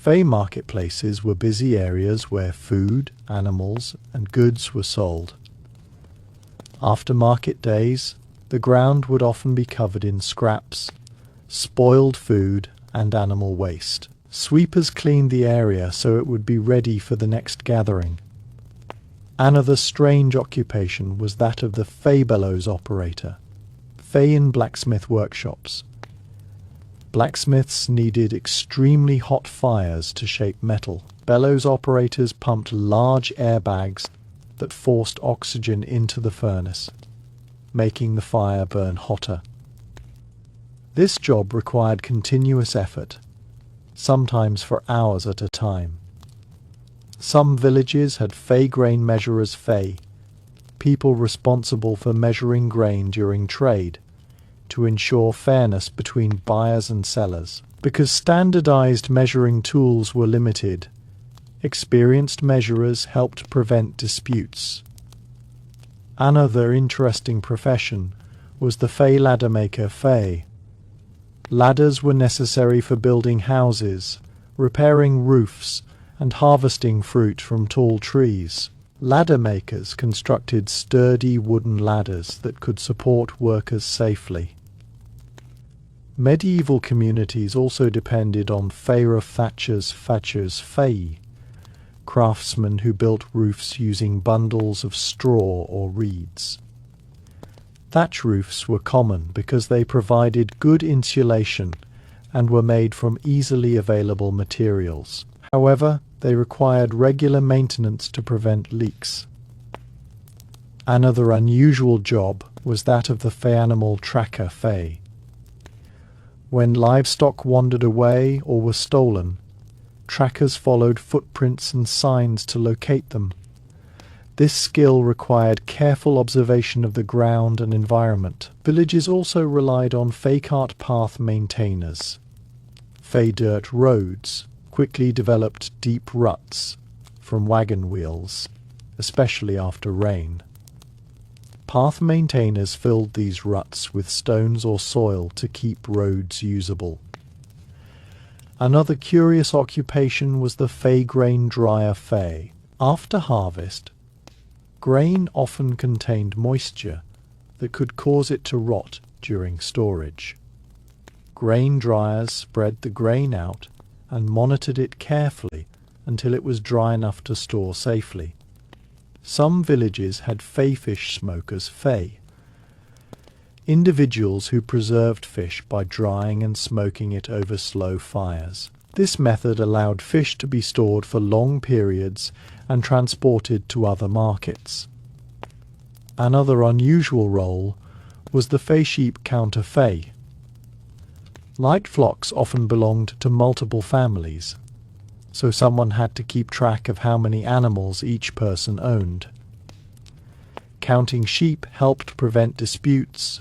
Fay marketplaces were busy areas where food, animals, and goods were sold. After market days, the ground would often be covered in scraps, spoiled food, and animal waste. Sweepers cleaned the area so it would be ready for the next gathering. Another strange occupation was that of the Fey bellows operator. Fey in blacksmith workshops. Blacksmiths needed extremely hot fires to shape metal. Bellows operators pumped large airbags that forced oxygen into the furnace, making the fire burn hotter. This job required continuous effort, sometimes for hours at a time. Some villages had Fey grain measurers Fey, people responsible for measuring grain during trade, to ensure fairness between buyers and sellers. Because standardized measuring tools were limited, experienced measurers helped prevent disputes. Another interesting profession was the Fey ladder maker Fey. Ladders were necessary for building houses, repairing roofs, and harvesting fruit from tall trees. Ladder makers constructed sturdy wooden ladders that could support workers safely. Medieval communities also depended on Feyre thatchers Fey, craftsmen who built roofs using bundles of straw or reeds. Thatch roofs were common because they provided good insulation and were made from easily available materials. However, they required regular maintenance to prevent leaks. Another unusual job was that of the Fey animal tracker Fey. When livestock wandered away or were stolen, trackers followed footprints and signs to locate them. This skill required careful observation of the ground and environment. Villages also relied on Fey cart path maintainers. Fey dirt roads quickly developed deep ruts from wagon wheels, especially after rain. Path maintainers filled these ruts with stones or soil to keep roads usable. Another curious occupation was the Fey grain dryer Fey. After harvest, grain often contained moisture that could cause it to rot during storage. Grain dryers spread the grain out and monitored it carefully until it was dry enough to store safely. Some villages had Fey fish smokers Fey, individuals who preserved fish by drying and smoking it over slow fires. This method allowed fish to be stored for long periods and transported to other markets. Another unusual role was the Fey sheep counter Fey. Light flocks often belonged to multiple families, so someone had to keep track of how many animals each person owned. Counting sheep helped prevent disputes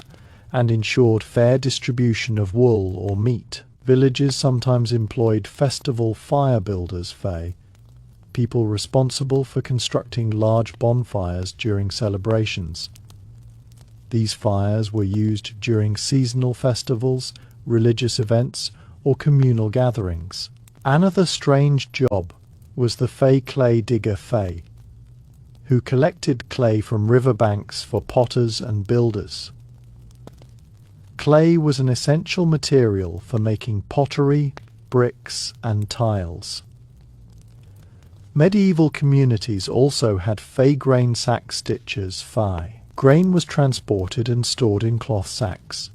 and ensured fair distribution of wool or meat. Villages sometimes employed festival fire builders Fey, people responsible for constructing large bonfires during celebrations. These fires were used during seasonal festivals, religious events, or communal gatherings. Another strange job was the Fey clay digger Fey, who collected clay from riverbanks for potters and builders. Clay was an essential material for making pottery, bricks, and tiles. Medieval communities also had Fey grain sack stitchers Fey. Grain was transported and stored in cloth sacks,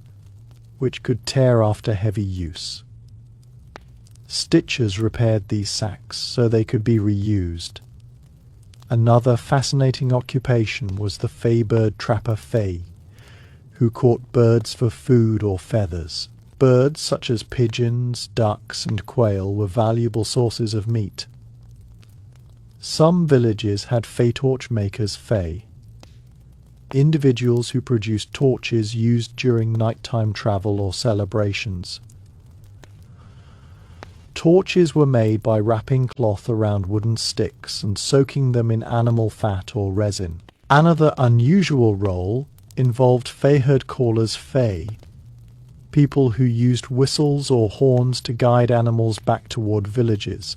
which could tear after heavy use. Stitchers repaired these sacks so they could be reused. Another fascinating occupation was the Fey bird trapper Fey, who caught birds for food or feathers. Birds such as pigeons, ducks, and quail were valuable sources of meat. Some villages had Fey torch makers Fey, individuals who produced torches used during nighttime travel or celebrations. Torches were made by wrapping cloth around wooden sticks and soaking them in animal fat or resin. Another unusual role involved Fey herd callers Fey, people who used whistles or horns to guide animals back toward villages.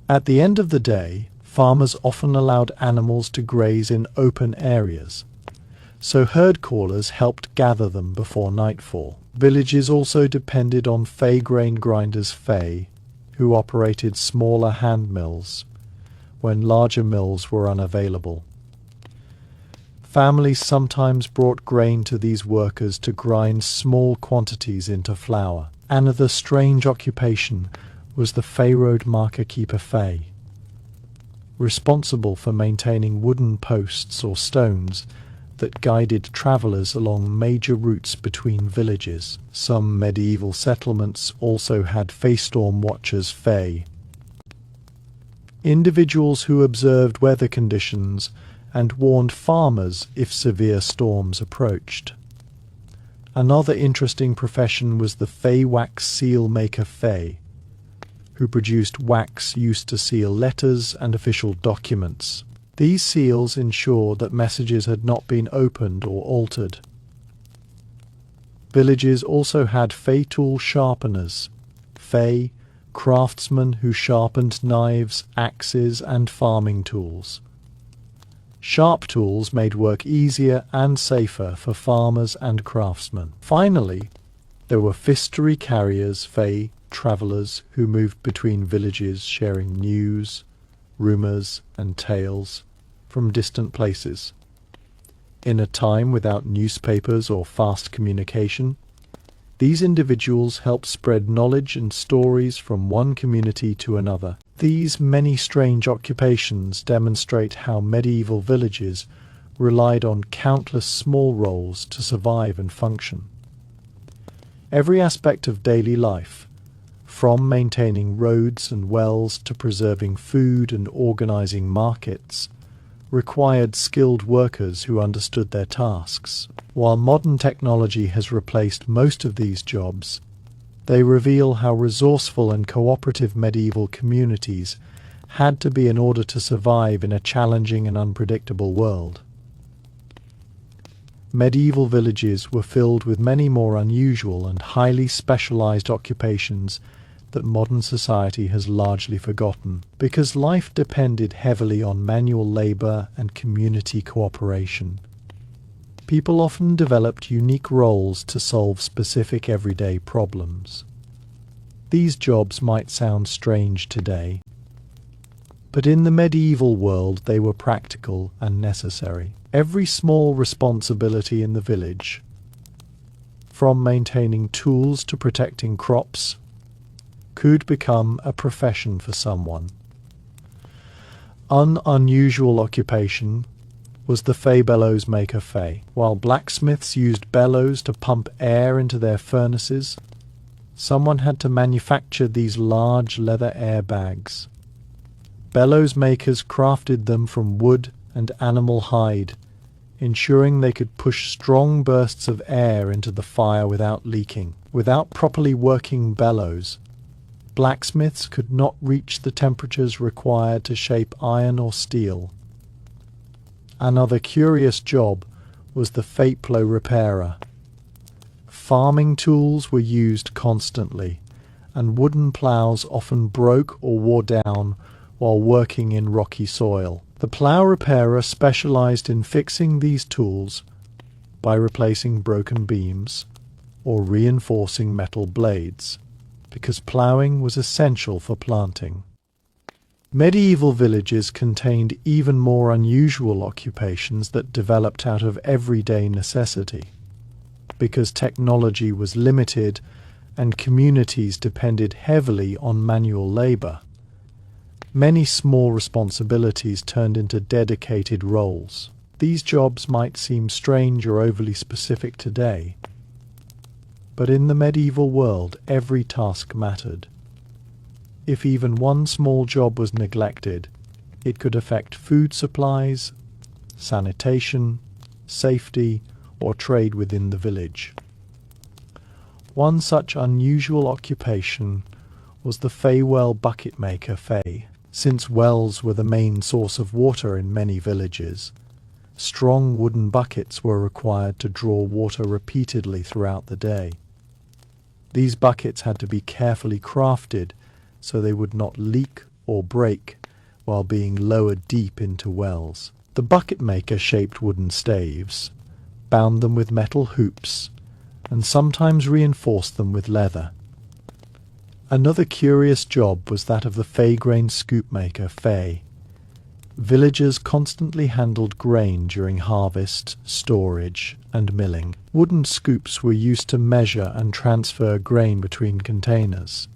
At the end of the day, farmers often allowed animals to graze in open areas, so herd callers helped gather them before nightfall. Villages also depended on Fey grain grinders Fey, who operated smaller hand mills, when larger mills were unavailable. Families sometimes brought grain to these workers to grind small quantities into flour. Another strange occupation was the Fey road marker keeper Fey, responsible for maintaining wooden posts or stones that guided travellers along major routes between villages. Some medieval settlements also had Fey storm watchers Fey, individuals who observed weather conditions and warned farmers if severe storms approached. Another interesting profession was the Fey wax seal maker Fey, who produced wax used to seal letters and official documents. These seals ensured that messages had not been opened or altered. Villages also had Fey tool sharpeners, Fey craftsmen who sharpened knives, axes, and farming tools. Sharp tools made work easier and safer for farmers and craftsmen. Finally, there were fistery carriers, Fey travellers who moved between villages sharing news, rumours, and tales from distant places. In a time without newspapers or fast communication, these individuals helped spread knowledge and stories from one community to another. These many strange occupations demonstrate how medieval villages relied on countless small roles to survive and function. Every aspect of daily life, from maintaining roads and wells to preserving food and organizing markets, required skilled workers who understood their tasks. While modern technology has replaced most of these jobs, they reveal how resourceful and cooperative medieval communities had to be in order to survive in a challenging and unpredictable world. Medieval villages were filled with many more unusual and highly specialized occupations that modern society has largely forgotten, because life depended heavily on manual labor and community cooperation. People often developed unique roles to solve specific everyday problems. These jobs might sound strange today, but in the medieval world they were practical and necessary. Every small responsibility in the village, from maintaining tools to protecting crops, could become a profession for someone. An unusual occupation was the Fey bellows maker Fey. While blacksmiths used bellows to pump air into their furnaces, someone had to manufacture these large leather air bags. Bellows makers crafted them from wood and animal hide, ensuring they could push strong bursts of air into the fire without leaking. Without properly working bellows, blacksmiths could not reach the temperatures required to shape iron or steel. Another curious job was the Feyplow repairer. Farming tools were used constantly, and wooden ploughs often broke or wore down while working in rocky soil. The plough repairer specialized in fixing these tools by replacing broken beams or reinforcing metal blades, because ploughing was essential for planting. Medieval villages contained even more unusual occupations that developed out of everyday necessity, because technology was limited and communities depended heavily on manual labor. Many small responsibilities turned into dedicated roles. These jobs might seem strange or overly specific today, but in the medieval world every task mattered. If even one small job was neglected, it could affect food supplies, sanitation, safety, or trade within the village. One such unusual occupation was the Fey well bucket maker Fey. Since wells were the main source of water in many villages, strong wooden buckets were required to draw water repeatedly throughout the day. These buckets had to be carefully crafted so they would not leak or break while being lowered deep into wells. The bucket maker shaped wooden staves, bound them with metal hoops, and sometimes reinforced them with leather. Another curious job was that of the Fey grain scoop maker Fey. Villagers constantly handled grain during harvest, storage, and milling. Wooden scoops were used to measure and transfer grain between containers.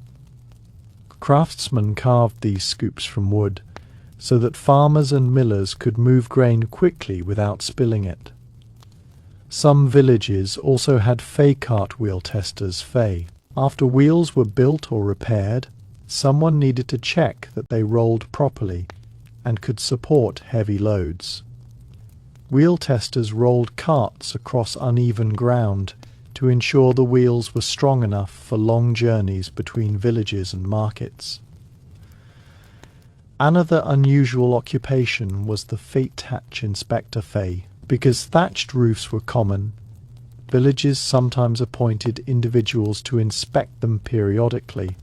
Craftsmen carved these scoops from wood so that farmers and millers could move grain quickly without spilling it. Some villages also had fay cartwheel testers, fay. After wheels were built or repaired, someone needed to check that they rolled properly and could support heavy loads. Wheel testers rolled carts across uneven ground to ensure the wheels were strong enough for long journeys between villages and markets. Another unusual occupation was the thatch inspector fay. Because thatched roofs were common, villages sometimes appointed individuals to inspect them periodically.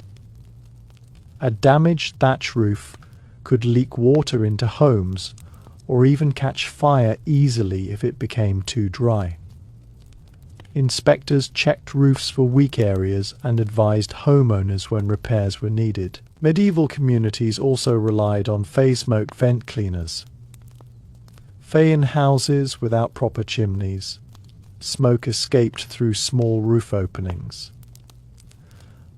A damaged thatch roof could leak water into homes or even catch fire easily if it became too dry. Inspectors checked roofs for weak areas and advised homeowners when repairs were needed. Medieval communities also relied on fay smoke vent cleaners. Fay in houses without proper chimneys, smoke escaped through small roof openings.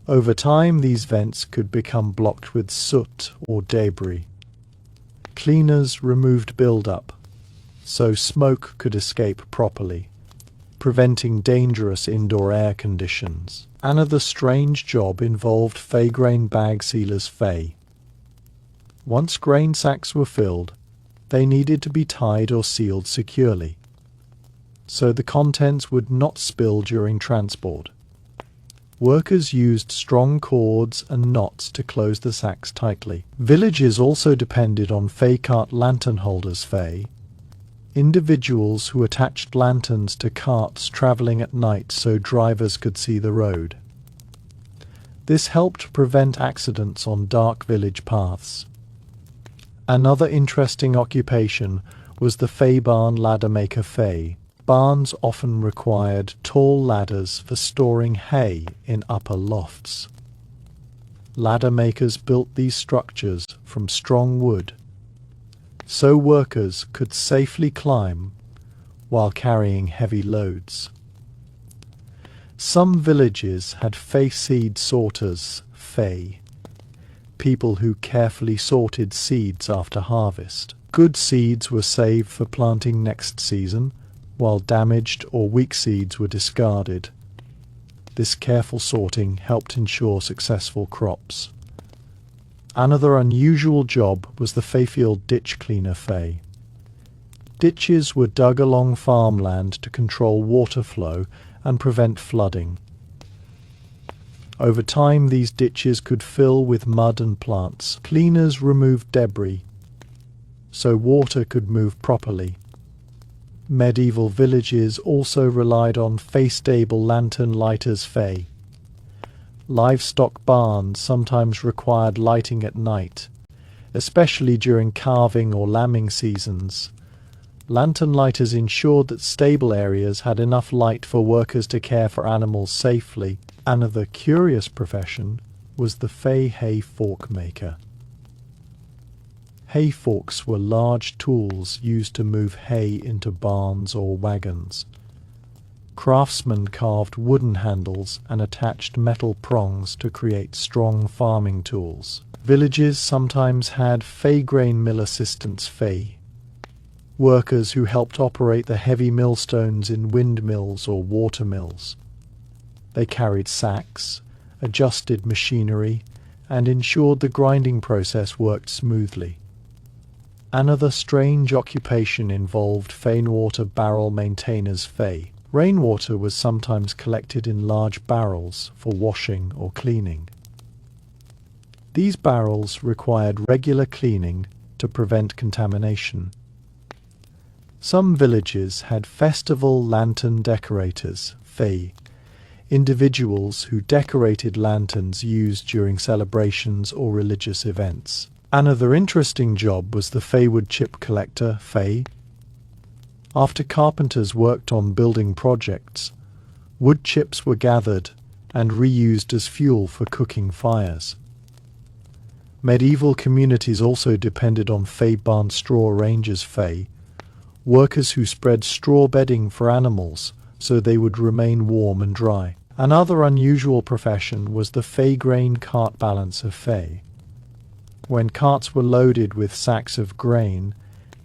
Over time, these vents could become blocked with soot or debris. Cleaners removed build-up, so smoke could escape properly, preventing dangerous indoor air conditions. Another strange job involved fay grain bag sealers fay. Once grain sacks were filled, they needed to be tied or sealed securely, so the contents would not spill during transport. Workers used strong cords and knots to close the sacks tightly. Villages also depended on fay cart lantern holders fay, individuals who attached lanterns to carts travelling at night so drivers could see the road. This helped prevent accidents on dark village paths. Another interesting occupation was the fay barn ladder maker fay. Barns often required tall ladders for storing hay in upper lofts. Ladder makers built these structures from strong wood, so workers could safely climb while carrying heavy loads. Some villages had fay seed sorters, fay, people who carefully sorted seeds after harvest. Good seeds were saved for planting next season, while damaged or weak seeds were discarded. This careful sorting helped ensure successful crops. Another unusual job was the fayfield ditch cleaner fay. Ditches were dug along farmland to control water flow and prevent flooding. Over time, these ditches could fill with mud and plants. Cleaners removed debris so water could move properly. Medieval villages also relied on fay stable lantern lighters fay. Livestock barns sometimes required lighting at night, especially during calving or lambing seasons. Lantern lighters ensured that stable areas had enough light for workers to care for animals safely. Another curious profession was the fay hay fork maker. Hay forks were large tools used to move hay into barns or wagons. Craftsmen carved wooden handles and attached metal prongs to create strong farming tools. Villages sometimes had fay grain mill assistants fay, workers who helped operate the heavy millstones in windmills or water mills. They carried sacks, adjusted machinery, and ensured the grinding process worked smoothly. Another strange occupation involved rainwater barrel maintainers fay. Rainwater was sometimes collected in large barrels for washing or cleaning. These barrels required regular cleaning to prevent contamination. Some villages had festival lantern decorators fay, individuals who decorated lanterns used during celebrations or religious events. Another interesting job was the fay wood chip collector fay. After carpenters worked on building projects, wood chips were gathered and reused as fuel for cooking fires. Medieval communities also depended on Fey barn straw rangers Fey, workers who spread straw bedding for animals so they would remain warm and dry. Another unusual profession was the Fey grain cart balancer Fey. When carts were loaded with sacks of grain,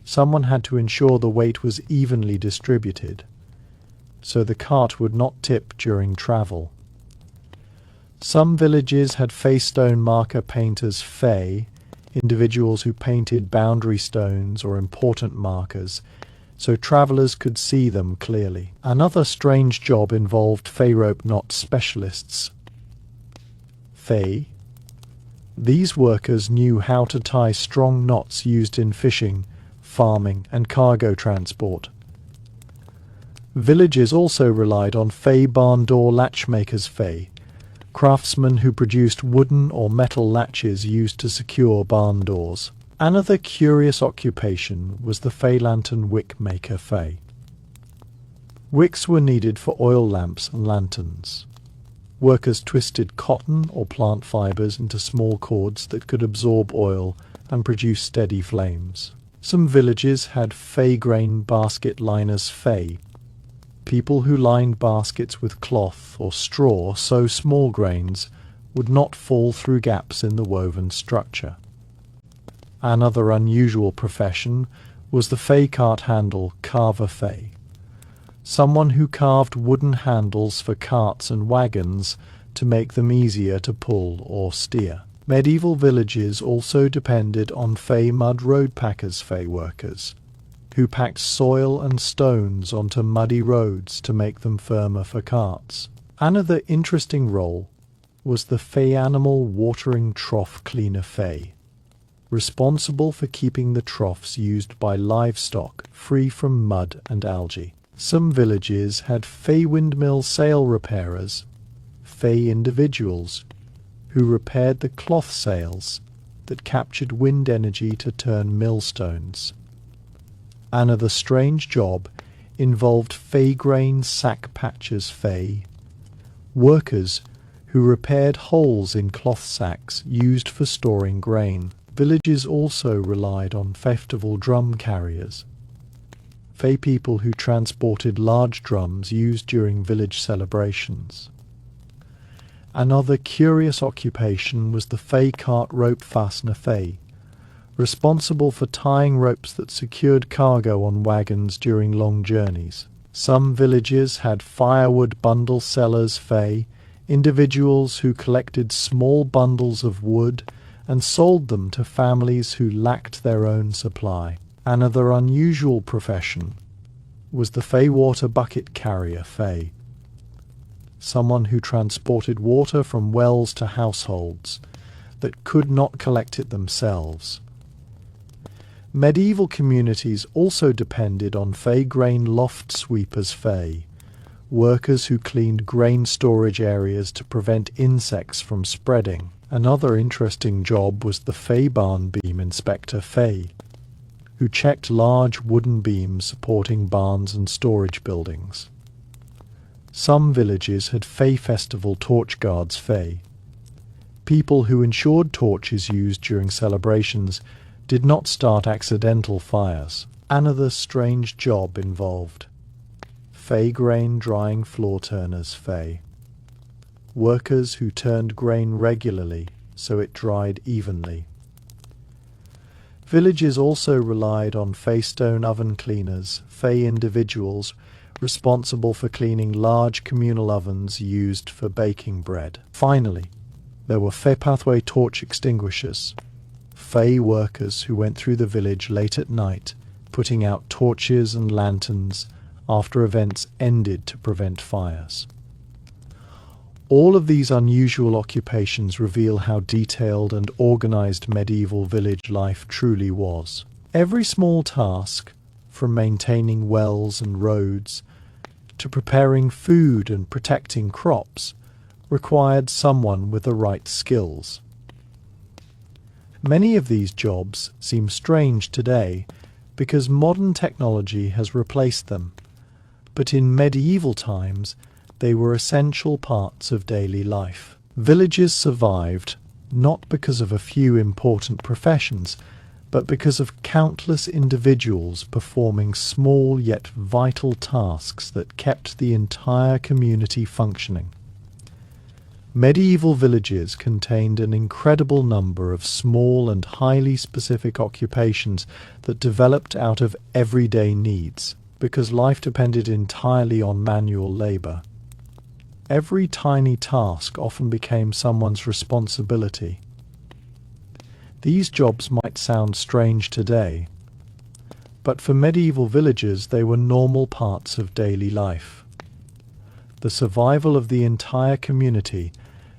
someone had to ensure the weight was evenly distributed, so the cart would not tip during travel. Some villages had Fey stone marker painters Fey, individuals who painted boundary stones or important markers, so travellers could see them clearly. Another strange job involved Fey rope knot specialists. Fey. These workers knew how to tie strong knots used in fishing, farming, and cargo transport. Villages also relied on Fey barn door latchmakers Fey, craftsmen who produced wooden or metal latches used to secure barn doors. Another curious occupation was the Fey lantern wick maker Fey. Wicks were needed for oil lamps and lanterns. Workers twisted cotton or plant fibers into small cords that could absorb oil and produce steady flames. Some villages had Fey grain basket liners Fey, people who lined baskets with cloth or straw so small grains would not fall through gaps in the woven structure. Another unusual profession was the Fey cart handle carver Fey, someone who carved wooden handles for carts and wagons to make them easier to pull or steer. Medieval villages also depended on Fey mud road packers Fey workers, who packed soil and stones onto muddy roads to make them firmer for carts. Another interesting role was the Fey animal watering trough cleaner Fey, responsible for keeping the troughs used by livestock free from mud and algae. Some villages had Fey windmill sail repairers, Fey individuals, who repaired the cloth sails that captured wind energy to turn millstones. Another strange job involved Fey grain sack patchers Fey, workers who repaired holes in cloth sacks used for storing grain. Villages also relied on festival drum carriers, Fey people who transported large drums used during village celebrations. Another curious occupation was the Fey cart rope fastener Fey, responsible for tying ropes that secured cargo on wagons during long journeys. Some villages had firewood bundle sellers Fey, individuals who collected small bundles of wood and sold them to families who lacked their own supply. Another unusual profession was the Fey water bucket carrier Fey, someone who transported water from wells to households that could not collect it themselves. Medieval communities also depended on Fey grain loft sweepers Fey, workers who cleaned grain storage areas to prevent insects from spreading. Another interesting job was the Fey barn beam inspector Fey, who checked large wooden beams supporting barns and storage buildings. Some villages had Fey festival torch guards Fey, people who ensured torches used during celebrations did not start accidental fires. Another strange job involved Fey grain drying floor turners Fey, workers who turned grain regularly so it dried evenly. Villages also relied on Fey stone oven cleaners, Fey individuals responsible for cleaning large communal ovens used for baking bread. Finally, there were Fey pathway torch extinguishers, Fey workers who went through the village late at night, putting out torches and lanterns after events ended to prevent fires. All of these unusual occupations reveal how detailed and organized medieval village life truly was. Every small task, from maintaining wells and roads to preparing food and protecting crops, required someone with the right skills. Many of these jobs seem strange today because modern technology has replaced them, but in medieval times they were essential parts of daily life. Villages survived not because of a few important professions, but because of countless individuals performing small yet vital tasks that kept the entire community functioning. Medieval villages contained an incredible number of small and highly specific occupations that developed out of everyday needs, because life depended entirely on manual labor. Every tiny task often became someone's responsibility. These jobs might sound strange today, but for medieval villagers they were normal parts of daily life. The survival of the entire community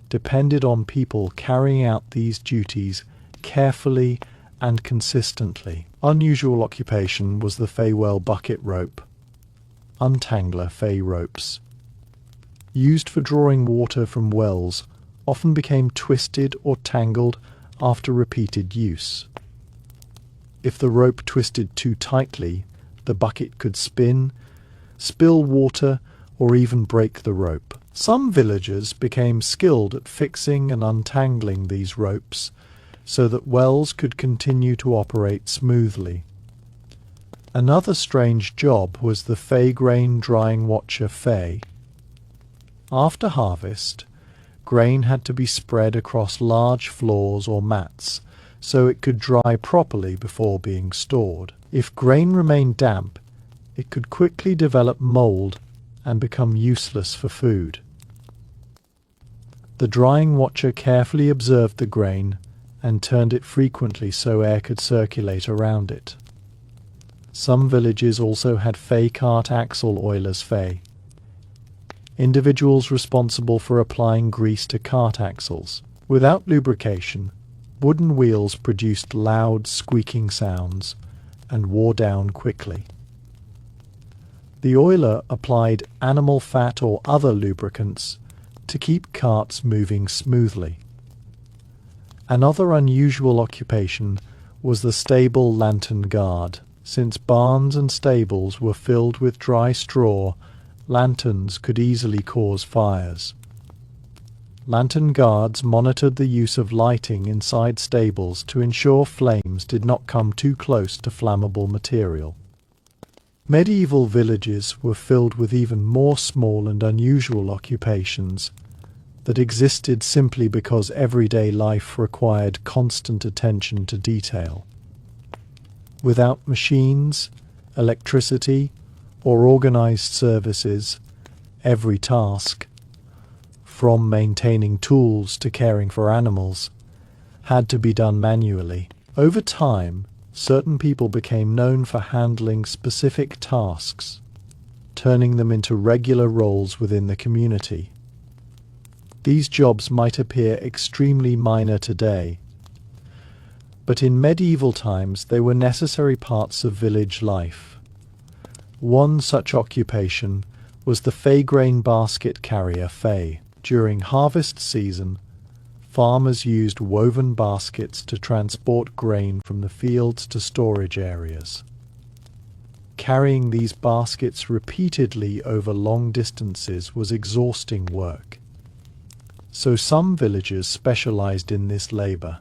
depended on people carrying out these duties carefully and consistently. Unusual occupation was the Faywell bucket rope, untangler fay ropes. Used for drawing water from wells, often became twisted or tangled after repeated use. If the rope twisted too tightly, the bucket could spin, spill water, or even break the rope. Some villagers became skilled at fixing and untangling these ropes so that wells could continue to operate smoothly. Another strange job was the fay grain drying watcher fay. After harvest, grain had to be spread across large floors or mats so it could dry properly before being stored. If grain remained damp, it could quickly develop mold and become useless for food. The drying watcher carefully observed the grain and turned it frequently so air could circulate around it. Some villages also had fay cart axle oilers fay, individuals responsible for applying grease to cart axles. Without lubrication, wooden wheels produced loud squeaking sounds and wore down quickly. The oiler applied animal fat or other lubricants to keep carts moving smoothly. Another unusual occupation was the stable lantern guard. Since barns and stables were filled with dry straw, lanterns could easily cause fires. Lantern guards monitored the use of lighting inside stables to ensure flames did not come too close to flammable material. Medieval villages were filled with even more small and unusual occupations that existed simply because everyday life required constant attention to detail. Without machines, electricity, or organized services, every task, from maintaining tools to caring for animals, had to be done manually. Over time, certain people became known for handling specific tasks, turning them into regular roles within the community. These jobs might appear extremely minor today, but in medieval times they were necessary parts of village life. One such occupation was the fay grain basket carrier fay. During harvest season, farmers used woven baskets to transport grain from the fields to storage areas. Carrying these baskets repeatedly over long distances was exhausting work, so some villagers specialized in this labor.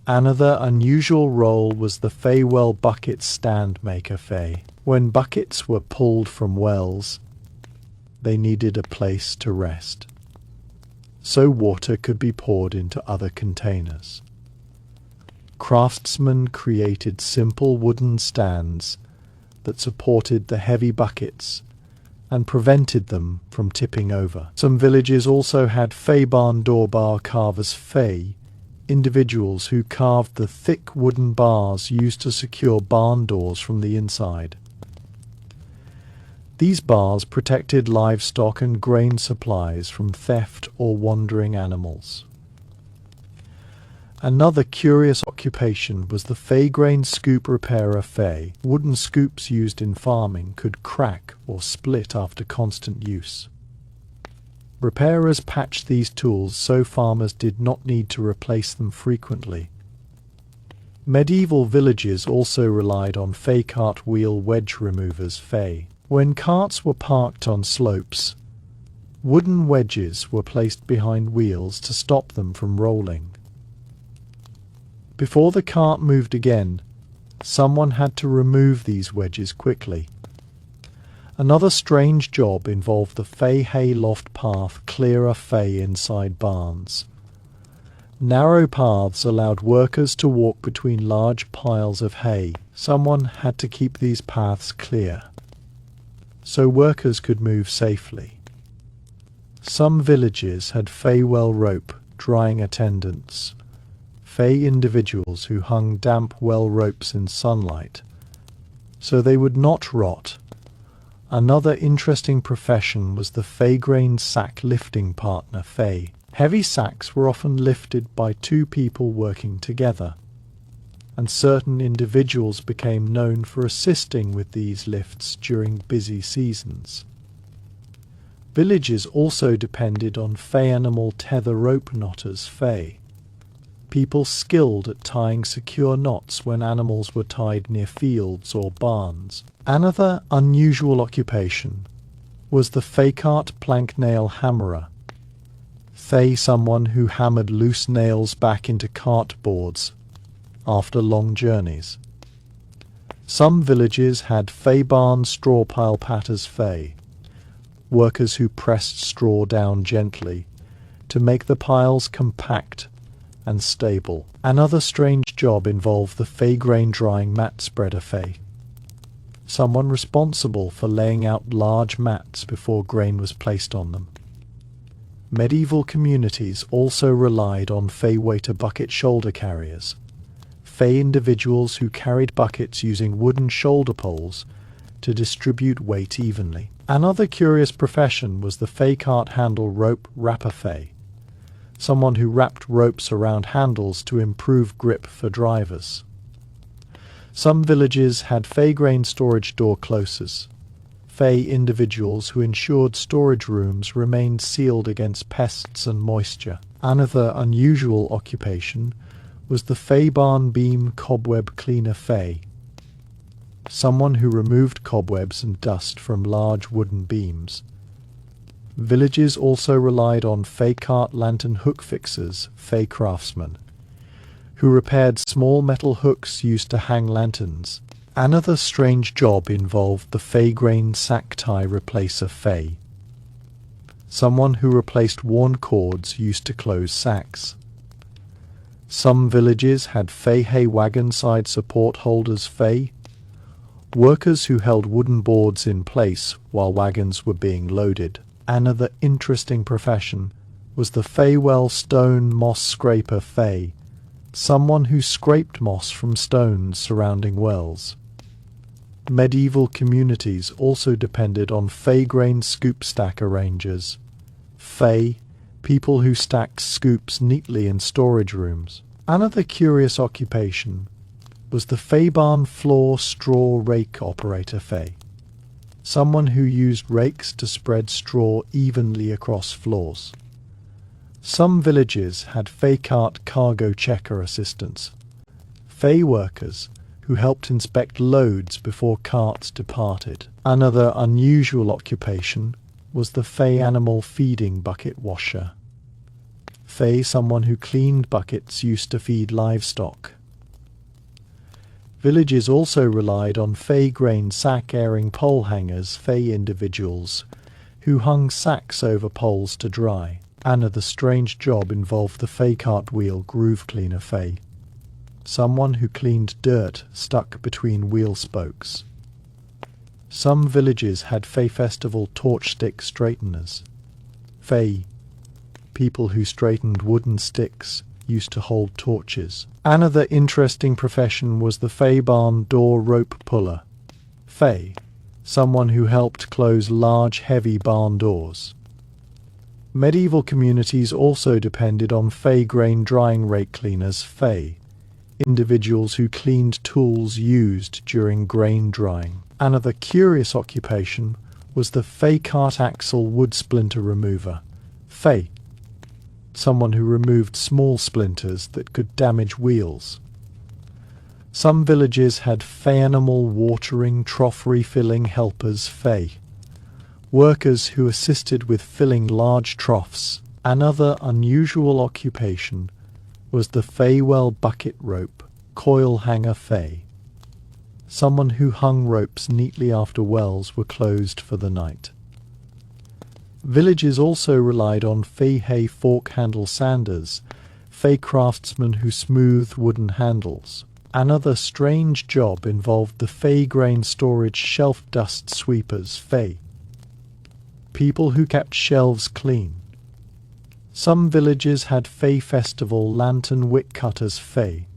Another unusual role was the Faywell bucket stand maker fay. When buckets were pulled from wells, they needed a place to rest, so water could be poured into other containers. Craftsmen created simple wooden stands that supported the heavy buckets and prevented them from tipping over. Some villages also had fay barn door bar carvers fay, individuals who carved the thick wooden bars used to secure barn doors from the inside. These bars protected livestock and grain supplies from theft or wandering animals. Another curious occupation was the fay grain scoop repairer fay. Wooden scoops used in farming could crack or split after constant use. Repairers patched these tools so farmers did not need to replace them frequently. Medieval villages also relied on fay cart wheel wedge removers fay. When carts were parked on slopes, Wooden wedges were placed behind wheels to stop them from rolling. Before the cart moved again, someone had to remove these wedges quickly. Another strange job involved the Fay hay loft path clearer Fay inside barns. Narrow paths allowed workers to walk between large piles of hay. Someone had to keep these paths clear, so workers could move safely. Some villages had Fay well rope drying attendants, Fay individuals who hung damp well ropes in sunlight, so they would not rot. Another interesting profession was the Fay grain sack lifting partner Fay. Heavy sacks were often lifted by two people working together, and certain individuals became known for assisting with these lifts during busy seasons. Villages also depended on Fay animal tether rope knotters Fay, people skilled at tying secure knots when animals were tied near fields or barns. Another unusual occupation was the Fay cart plank nail hammerer, Fay someone who hammered loose nails back into cart boards after long journeys. Some villages had Fay barn straw pile patters Fay, workers who pressed straw down gently to make the piles compact and stable. Another strange job involved the Fay grain drying mat spreader Fay, someone responsible for laying out large mats before grain was placed on them. Medieval communities also relied on Fay waiter bucket shoulder carriers, Fay individuals who carried buckets using wooden shoulder poles to distribute weight evenly. Another curious profession was the Fay cart handle rope wrapper Fay, someone who wrapped ropes around handles to improve grip for drivers. Some villages had Fay grain storage door closers, Fay individuals who ensured storage rooms remained sealed against pests and moisture. Another unusual occupation was the Fay barn beam cobweb cleaner Fay, someone who removed cobwebs and dust from large wooden beams. Villages also relied on Fay cart lantern hook fixers, Fay craftsmen, who repaired small metal hooks used to hang lanterns. Another strange job involved the Fay grain sack tie replacer Fay, someone who replaced worn cords used to close sacks. Some villages had Fay hay wagon side support holders Fay, workers who held wooden boards in place while wagons were being loaded. Another interesting profession was the Fay well stone moss scraper Fay, someone who scraped moss from stones surrounding wells. Medieval communities also depended on Fay grain scoop stack arrangers, Fay, people who stacked scoops neatly in storage rooms. Another curious occupation was the Fay barn floor straw rake operator Fay, someone who used rakes to spread straw evenly across floors. Some villages had Fay cart cargo checker assistants, Fay workers who helped inspect loads before carts departed. Another unusual occupation was the Fay animal feeding bucket washer, Fay someone who cleaned buckets used to feed livestock. Villages also relied on Fay grain sack airing pole hangers Fay individuals who hung sacks over poles to dry. Another strange job involved the Fay cart wheel groove cleaner Fay, someone who cleaned dirt stuck between wheel spokes. Some villages had Fay festival torch stick straighteners, Fay, people who straightened wooden sticks used to hold torches. Another interesting profession was the Fay barn door rope puller, Fay, someone who helped close large heavy barn doors. Medieval communities also depended on Fay grain drying rake cleaners Fay, individuals who cleaned tools used during grain drying. Another curious occupation was the Fay cart axle wood splinter remover, Fay, someone who removed small splinters that could damage wheels. Some villages had Fay animal watering trough refilling helpers Fay, workers who assisted with filling large troughs. Another unusual occupation was the Fey well bucket rope, coil hanger Fey. Someone who hung ropes neatly after wells were closed for the night. Villages also relied on Fey hay fork handle sanders, Fey craftsmen who smoothed wooden handles. Another strange job involved the Fey grain storage shelf dust sweepers Fey, people who kept shelves clean. Some villages had Fey festival lantern wick cutters Fey,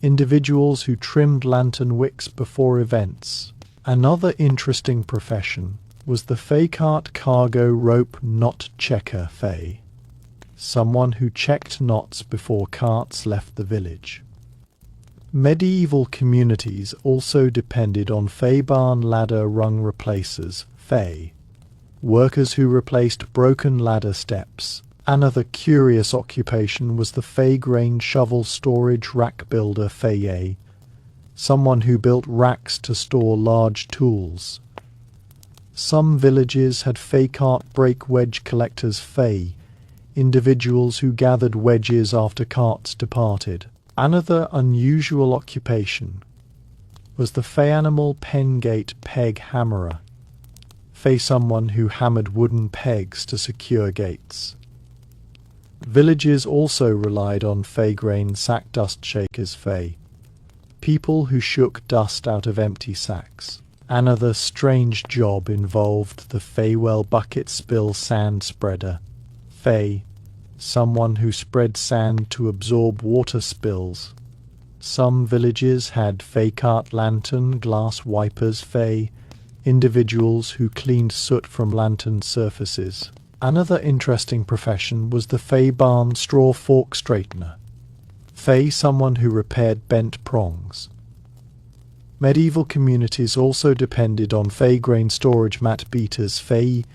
individuals who trimmed lantern wicks before events. Another interesting profession was the Fey cart cargo rope knot checker Fey, someone who checked knots before carts left the village. Medieval communities also depended on Fey barn ladder rung replacers Fey, workers who replaced broken ladder steps. Another curious occupation was the Fey grain shovel storage rack builder Fey, someone who built racks to store large tools. Some villages had Fey cart brake wedge collectors Fey, individuals who gathered wedges after carts departed. Another unusual occupation was the Fey animal pen gate peg hammerer, Fey someone who hammered wooden pegs to secure gates. Villages also relied on Fey grain sack dust shakers Fey, people who shook dust out of empty sacks. Another strange job involved the Fey well bucket spill sand spreader Fey, someone who spread sand to absorb water spills. Some villages had Fey cart lantern glass wipers Fey, individuals who cleaned soot from lantern surfaces. Another interesting profession was the Fey barn straw fork straightener Fey, someone who repaired bent prongs. Medieval communities also depended on Fey grain storage mat beaters Fey,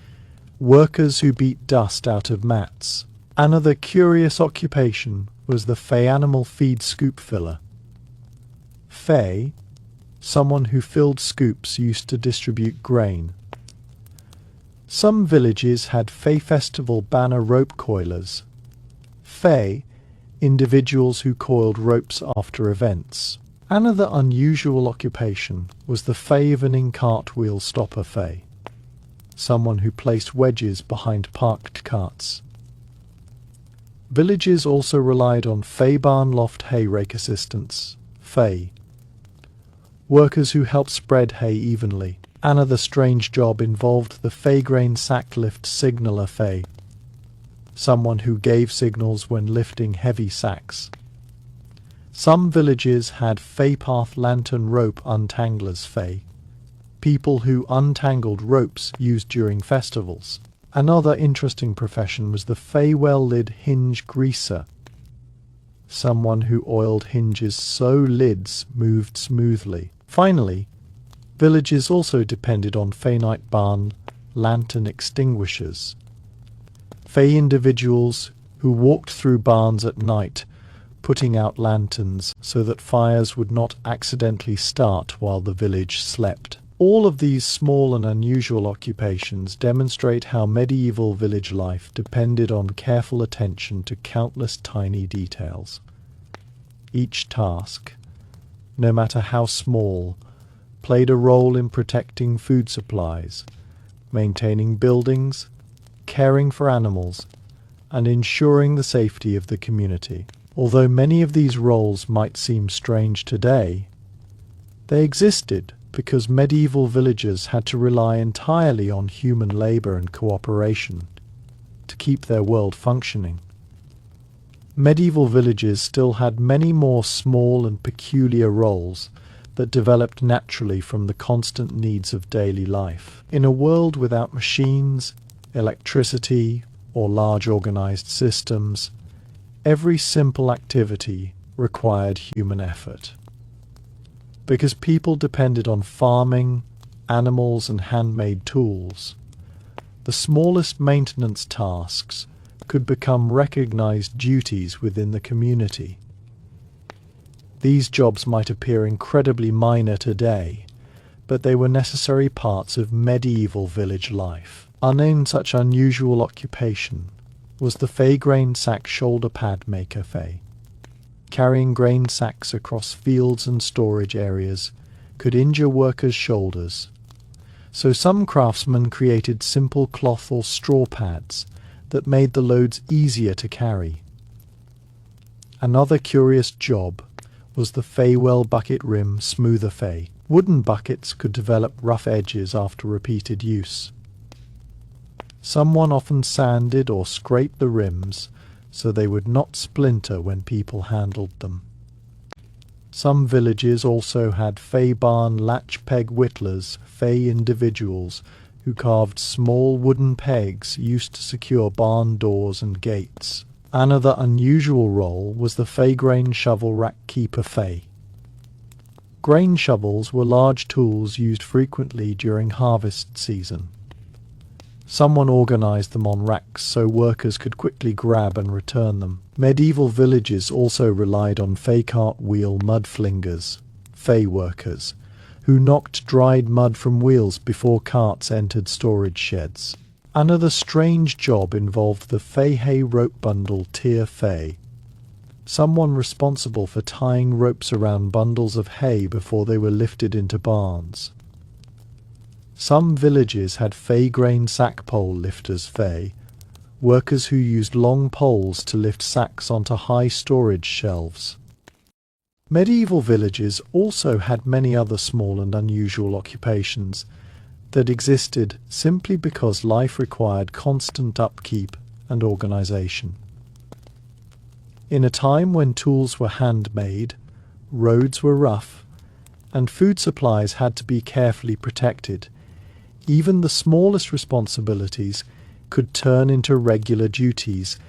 workers who beat dust out of mats. Another curious occupation was the Fey animal feed scoop filler Fey, someone who filled scoops used to distribute grain. Some villages had Fey festival banner rope coilers Fey, individuals who coiled ropes after events. Another unusual occupation was the Fey evening cartwheel stopper Fey, someone who placed wedges behind parked carts. Villages also relied on Fey barn loft hay rake assistants Fey, workers who helped spread hay evenly. Another strange job involved the Fey grain sack lift signaller Fey, someone who gave signals when lifting heavy sacks. Some villages had Fey path lantern rope untanglers Fey, people who untangled ropes used during festivals. Another interesting profession was the Fey well lid hinge greaser, someone who oiled hinges so lids moved smoothly. Finally, villages also depended on Fey night barn lantern extinguishers, Fey individuals who walked through barns at night putting out lanterns so that fires would not accidentally start while the village slept. All of these small and unusual occupations demonstrate how medieval village life depended on careful attention to countless tiny details. Each task, no matter how small, played a role in protecting food supplies, maintaining buildings, caring for animals, and ensuring the safety of the community. Although many of these roles might seem strange today, they existed because medieval villagers had to rely entirely on human labor and cooperation to keep their world functioning. Medieval villages still had many more small and peculiar roles that developed naturally from the constant needs of daily life. In a world without machines, electricity, or large organized systems, every simple activity required human effort. Because people depended on farming, animals, and handmade tools, the smallest maintenance tasks could become recognized duties within the community. These jobs might appear incredibly minor today, but they were necessary parts of medieval village life. Unnamed such unusual occupation was the Fey grain sack shoulder pad maker Fey. Carrying grain sacks across fields and storage areas could injure workers' shoulders, so some craftsmen created simple cloth or straw pads that made the loads easier to carry. Another curious job was the Fey well bucket rim smoother Fey. Wooden buckets could develop rough edges after repeated use. Someone often sanded or scraped the rims so they would not splinter when people handled them. Some villages also had Fey barn latch peg whittlers, Fey individuals, who carved small wooden pegs used to secure barn doors and gates. Another unusual role was the Fey grain shovel rack keeper Fey. Grain shovels were large tools used frequently during harvest season. Someone organized them on racks so workers could quickly grab and return them. Medieval villages also relied on Fey cart wheel mud flingers, Fey workers, who knocked dried mud from wheels before carts entered storage sheds. Another strange job involved the Fey hay rope bundle tier Fey, someone responsible for tying ropes around bundles of hay before they were lifted into barns. Some villages had Fey grain sack pole lifters Fey, workers who used long poles to lift sacks onto high storage shelves. Medieval villages also had many other small and unusual occupations that existed simply because life required constant upkeep and organization. In a time when tools were handmade, roads were rough, and food supplies had to be carefully protected, even the smallest responsibilities could turn into regular duties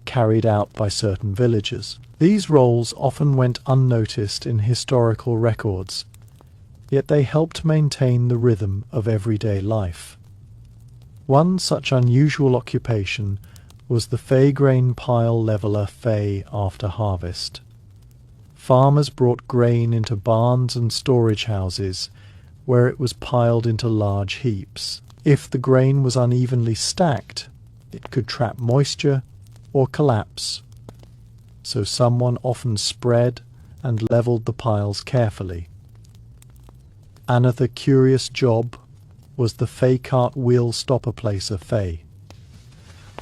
carried out by certain villagers. These roles often went unnoticed in historical records, yet they helped maintain the rhythm of everyday life. One such unusual occupation was the Fey grain pile leveler Fey after harvest. Farmers brought grain into barns and storage houses where it was piled into large heaps. If the grain was unevenly stacked, it could trap moisture or collapse, so someone often spread and leveled the piles carefully. Another curious job was the Fey cart wheel stopper placer Fey.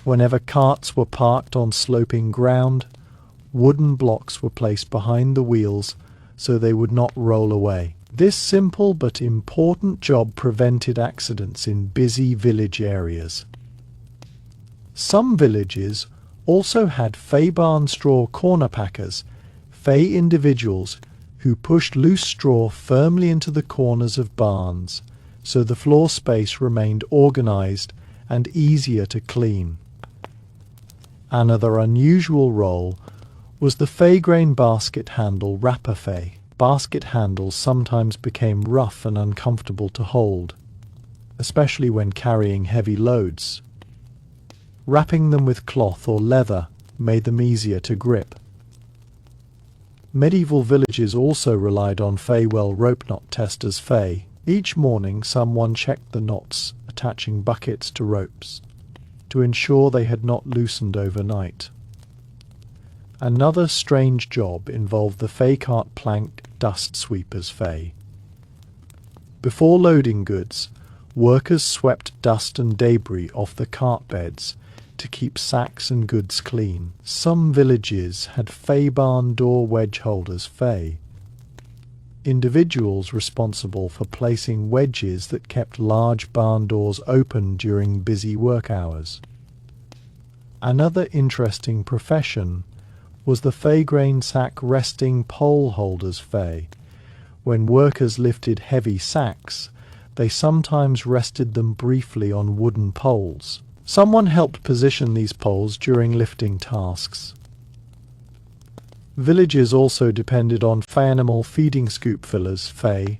Whenever carts were parked on sloping ground, wooden blocks were placed behind the wheels so they would not roll away. This simple but important job prevented accidents in busy village areas. Some villages also had Fey barn straw corner packers, Fey individuals who pushed loose straw firmly into the corners of barns so the floor space remained organized and easier to clean. Another unusual role was the Fey grain basket handle wrapper Fey. Basket handles sometimes became rough and uncomfortable to hold, especially when carrying heavy loads. Wrapping them with cloth or leather made them easier to grip. Medieval villages also relied on Fey well rope knot testers Fey. Each morning someone checked the knots attaching buckets to ropes to ensure they had not loosened overnight. Another strange job involved the Fey cart plank dust sweepers Fey. Before loading goods, workers swept dust and debris off the cart beds to keep sacks and goods clean. Some villages had Fey barn door wedge holders Fey, individuals responsible for placing wedges that kept large barn doors open during busy work hours. Another interesting profession was the Fey grain sack resting pole holders Fey. When workers lifted heavy sacks, they sometimes rested them briefly on wooden poles. Someone helped position these poles during lifting tasks. Villages also depended on Fey animal feeding scoop fillers Fey,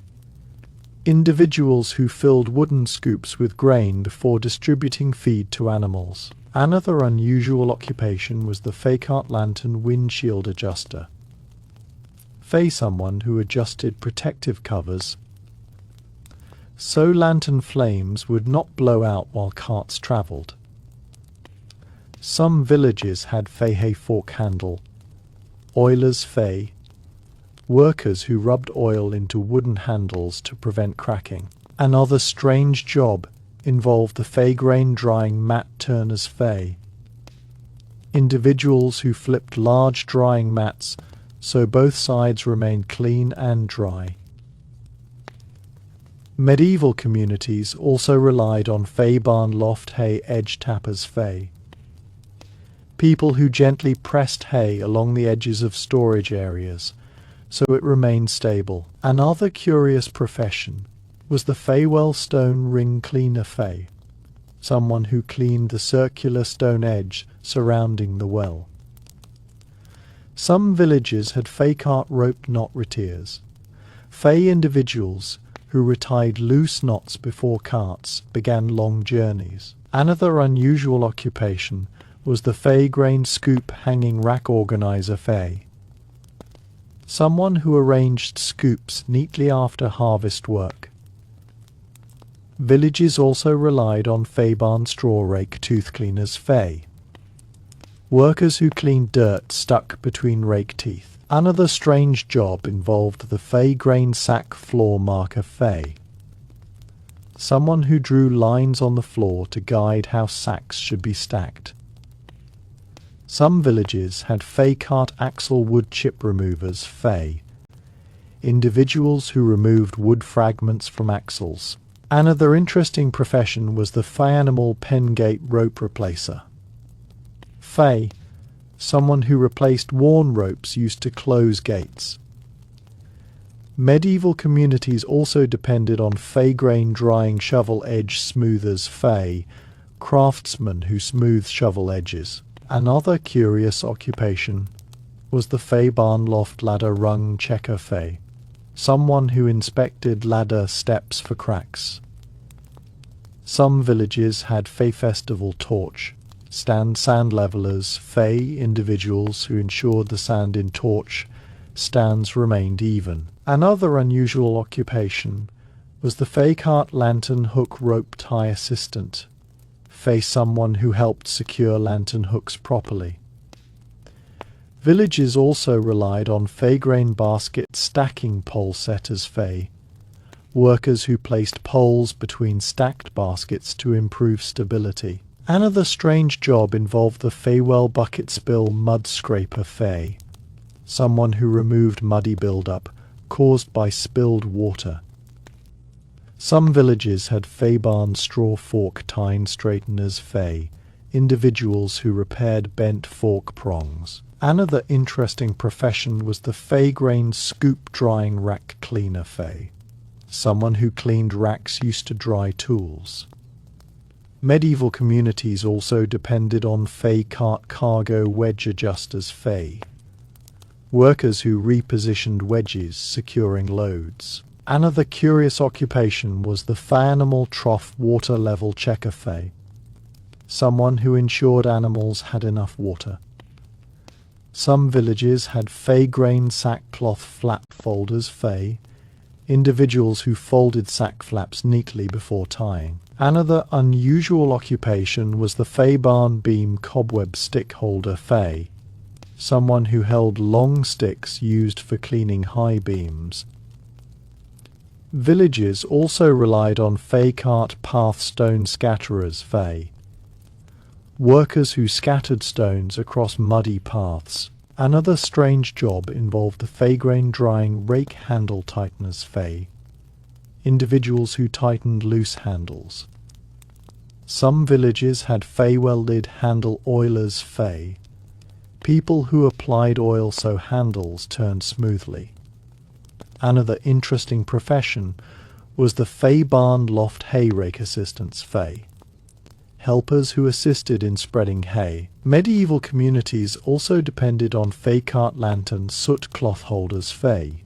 individuals who filled wooden scoops with grain before distributing feed to animals. Another unusual occupation was the Fey cart lantern windshield adjuster. Fey someone who adjusted protective covers so lantern flames would not blow out while carts travelled. Some villages had hay fork handle, oilers fey, workers who rubbed oil into wooden handles to prevent cracking. Another strange job involved the fey grain drying mat turners fey, individuals who flipped large drying mats so both sides remained clean and dry. Medieval communities also relied on fey barn loft hay edge tappers fey, people who gently pressed hay along the edges of storage areas so it remained stable. Another curious profession was the Faywell stone ring cleaner fey, someone who cleaned the circular stone edge surrounding the well. Some villages had fey cart rope knot retiers, fey individuals who retied loose knots before carts began long journeys. Another unusual occupation was the fey grain scoop hanging rack organizer fey, someone who arranged scoops neatly after harvest work. Villages also relied on fey barn straw rake tooth cleaners fey, workers who cleaned dirt stuck between rake teeth. Another strange job involved the fey grain sack floor marker fey, someone who drew lines on the floor to guide how sacks should be stacked. Some villages had fey cart axle wood chip removers fey, individuals who removed wood fragments from axles. Another interesting profession was the fey animal pen gate rope replacer fey, someone who replaced worn ropes used to close gates. Medieval communities also depended on fey grain drying shovel edge smoothers fey, craftsmen who smoothed shovel edges. Another curious occupation was the fey barn loft ladder rung checker fey, someone who inspected ladder steps for cracks. Some villages had fey festival torch, stand sand levelers fey, individuals who ensured the sand in torch stands remained even. Another unusual occupation was the fey cart lantern hook rope tie assistant fey, someone who helped secure lantern hooks properly. Villages also relied on fey grain basket stacking pole setters fey, workers who placed poles between stacked baskets to improve stability. Another strange job involved the Faywell bucket spill mud scraper fey, someone who removed muddy buildup caused by spilled water. Some villages had fey barn straw fork tine straighteners fey, individuals who repaired bent fork prongs. Another interesting profession was the fey grain scoop drying rack cleaner fey, someone who cleaned racks used to dry tools. Medieval communities also depended on fey cart cargo wedge adjusters fey, workers who repositioned wedges securing loads. Another curious occupation was the fey animal trough water level checker fey, someone who ensured animals had enough water. Some villages had fey grain sackcloth flap folders fey, individuals who folded sack flaps neatly before tying. Another unusual occupation was the fey barn beam cobweb stick holder fey, someone who held long sticks used for cleaning high beams. Villages also relied on fey cart path stone scatterers fey, workers who scattered stones across muddy paths. Another strange job involved the fey grain drying rake handle tighteners fey, individuals who tightened loose handles. Some villages had fey welded handle oilers fey, people who applied oil so handles turned smoothly. Another interesting profession was the fey barn loft hay rake assistants fey, helpers who assisted in spreading hay. Medieval communities also depended on fey cart lantern soot cloth holders fey,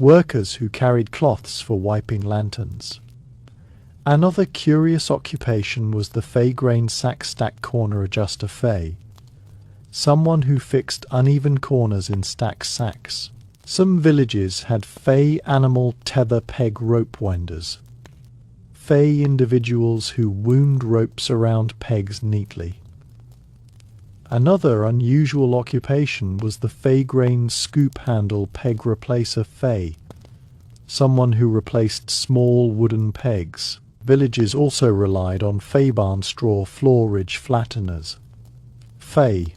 workers who carried cloths for wiping lanterns. Another curious occupation was the fey grain sack stack corner adjuster fey, someone who fixed uneven corners in stack sacks. Some villages had fey animal tether peg rope winders, Fey individuals who wound ropes around pegs neatly. Another unusual occupation was the Fey-grain scoop-handle peg replacer Fey, someone who replaced small wooden pegs. Villages also relied on Fey barn straw floor ridge flatteners. Fey,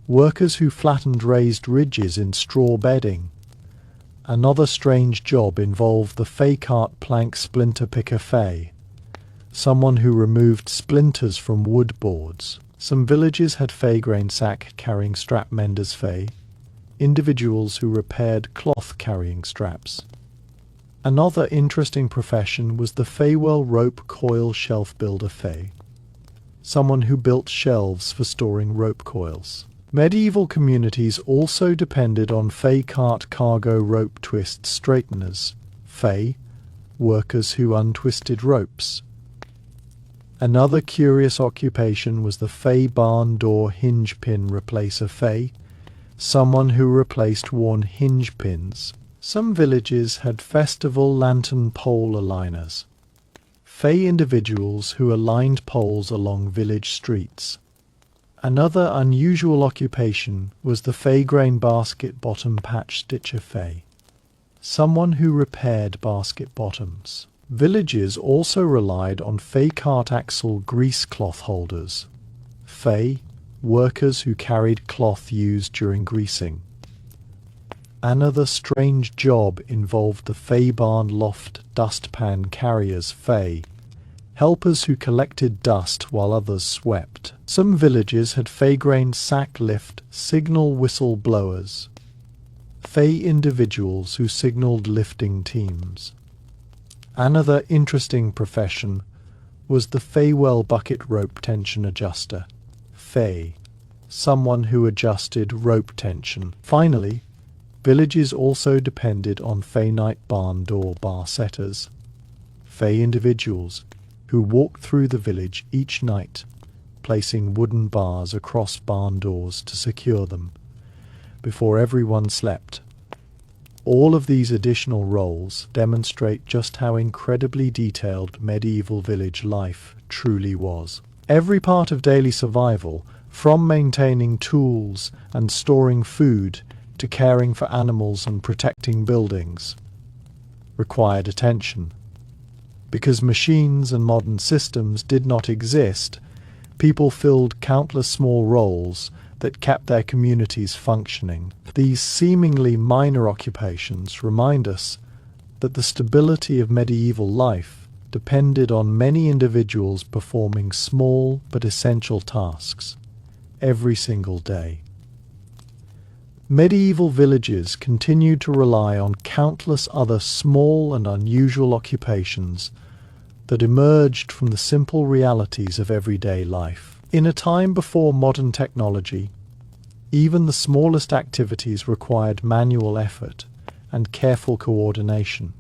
workers who flattened raised ridges in straw bedding. Another strange job involved the Fey cart plank splinter picker Fey, someone who removed splinters from wood boards. Some villages had Fey-grain sack carrying strap menders Fey, individuals who repaired cloth carrying straps. Another interesting profession was the Feywell rope coil shelf builder Fey, someone who built shelves for storing rope coils. Medieval communities also depended on Fey cart cargo rope twist straighteners, Fey, workers who untwisted ropes. Another curious occupation was the Fey barn door hinge pin replacer Fey, someone who replaced worn hinge pins. Some villages had festival lantern pole aligners, Fey individuals who aligned poles along village streets. Another unusual occupation was the Fey-grain basket bottom patch stitcher Fey, someone who repaired basket bottoms. Villages also relied on Fey cart axle grease cloth holders, Fey, workers who carried cloth used during greasing. Another strange job involved the Fey barn loft dustpan carriers Fey, helpers who collected dust while others swept. Some villages had Fey-grain sack lift signal whistle blowers, Fey individuals who signaled lifting teams. Another interesting profession was the Feywell bucket rope tension adjuster, Fey, someone who adjusted rope tension. Finally, villages also depended on Fey night barn door bar setters, Fey individuals who walked through the village each night, placing wooden bars across barn doors to secure them before everyone slept. All of these additional roles demonstrate just how incredibly detailed medieval village life truly was. Every part of daily survival, from maintaining tools and storing food to caring for animals and protecting buildings, required attention. Because machines and modern systems did not exist, people filled countless small roles that kept their communities functioning. These seemingly minor occupations remind us that the stability of medieval life depended on many individuals performing small but essential tasks every single day. Medieval villages continued to rely on countless other small and unusual occupations that emerged from the simple realities of everyday life. In a time before modern technology, even the smallest activities required manual effort and careful coordination.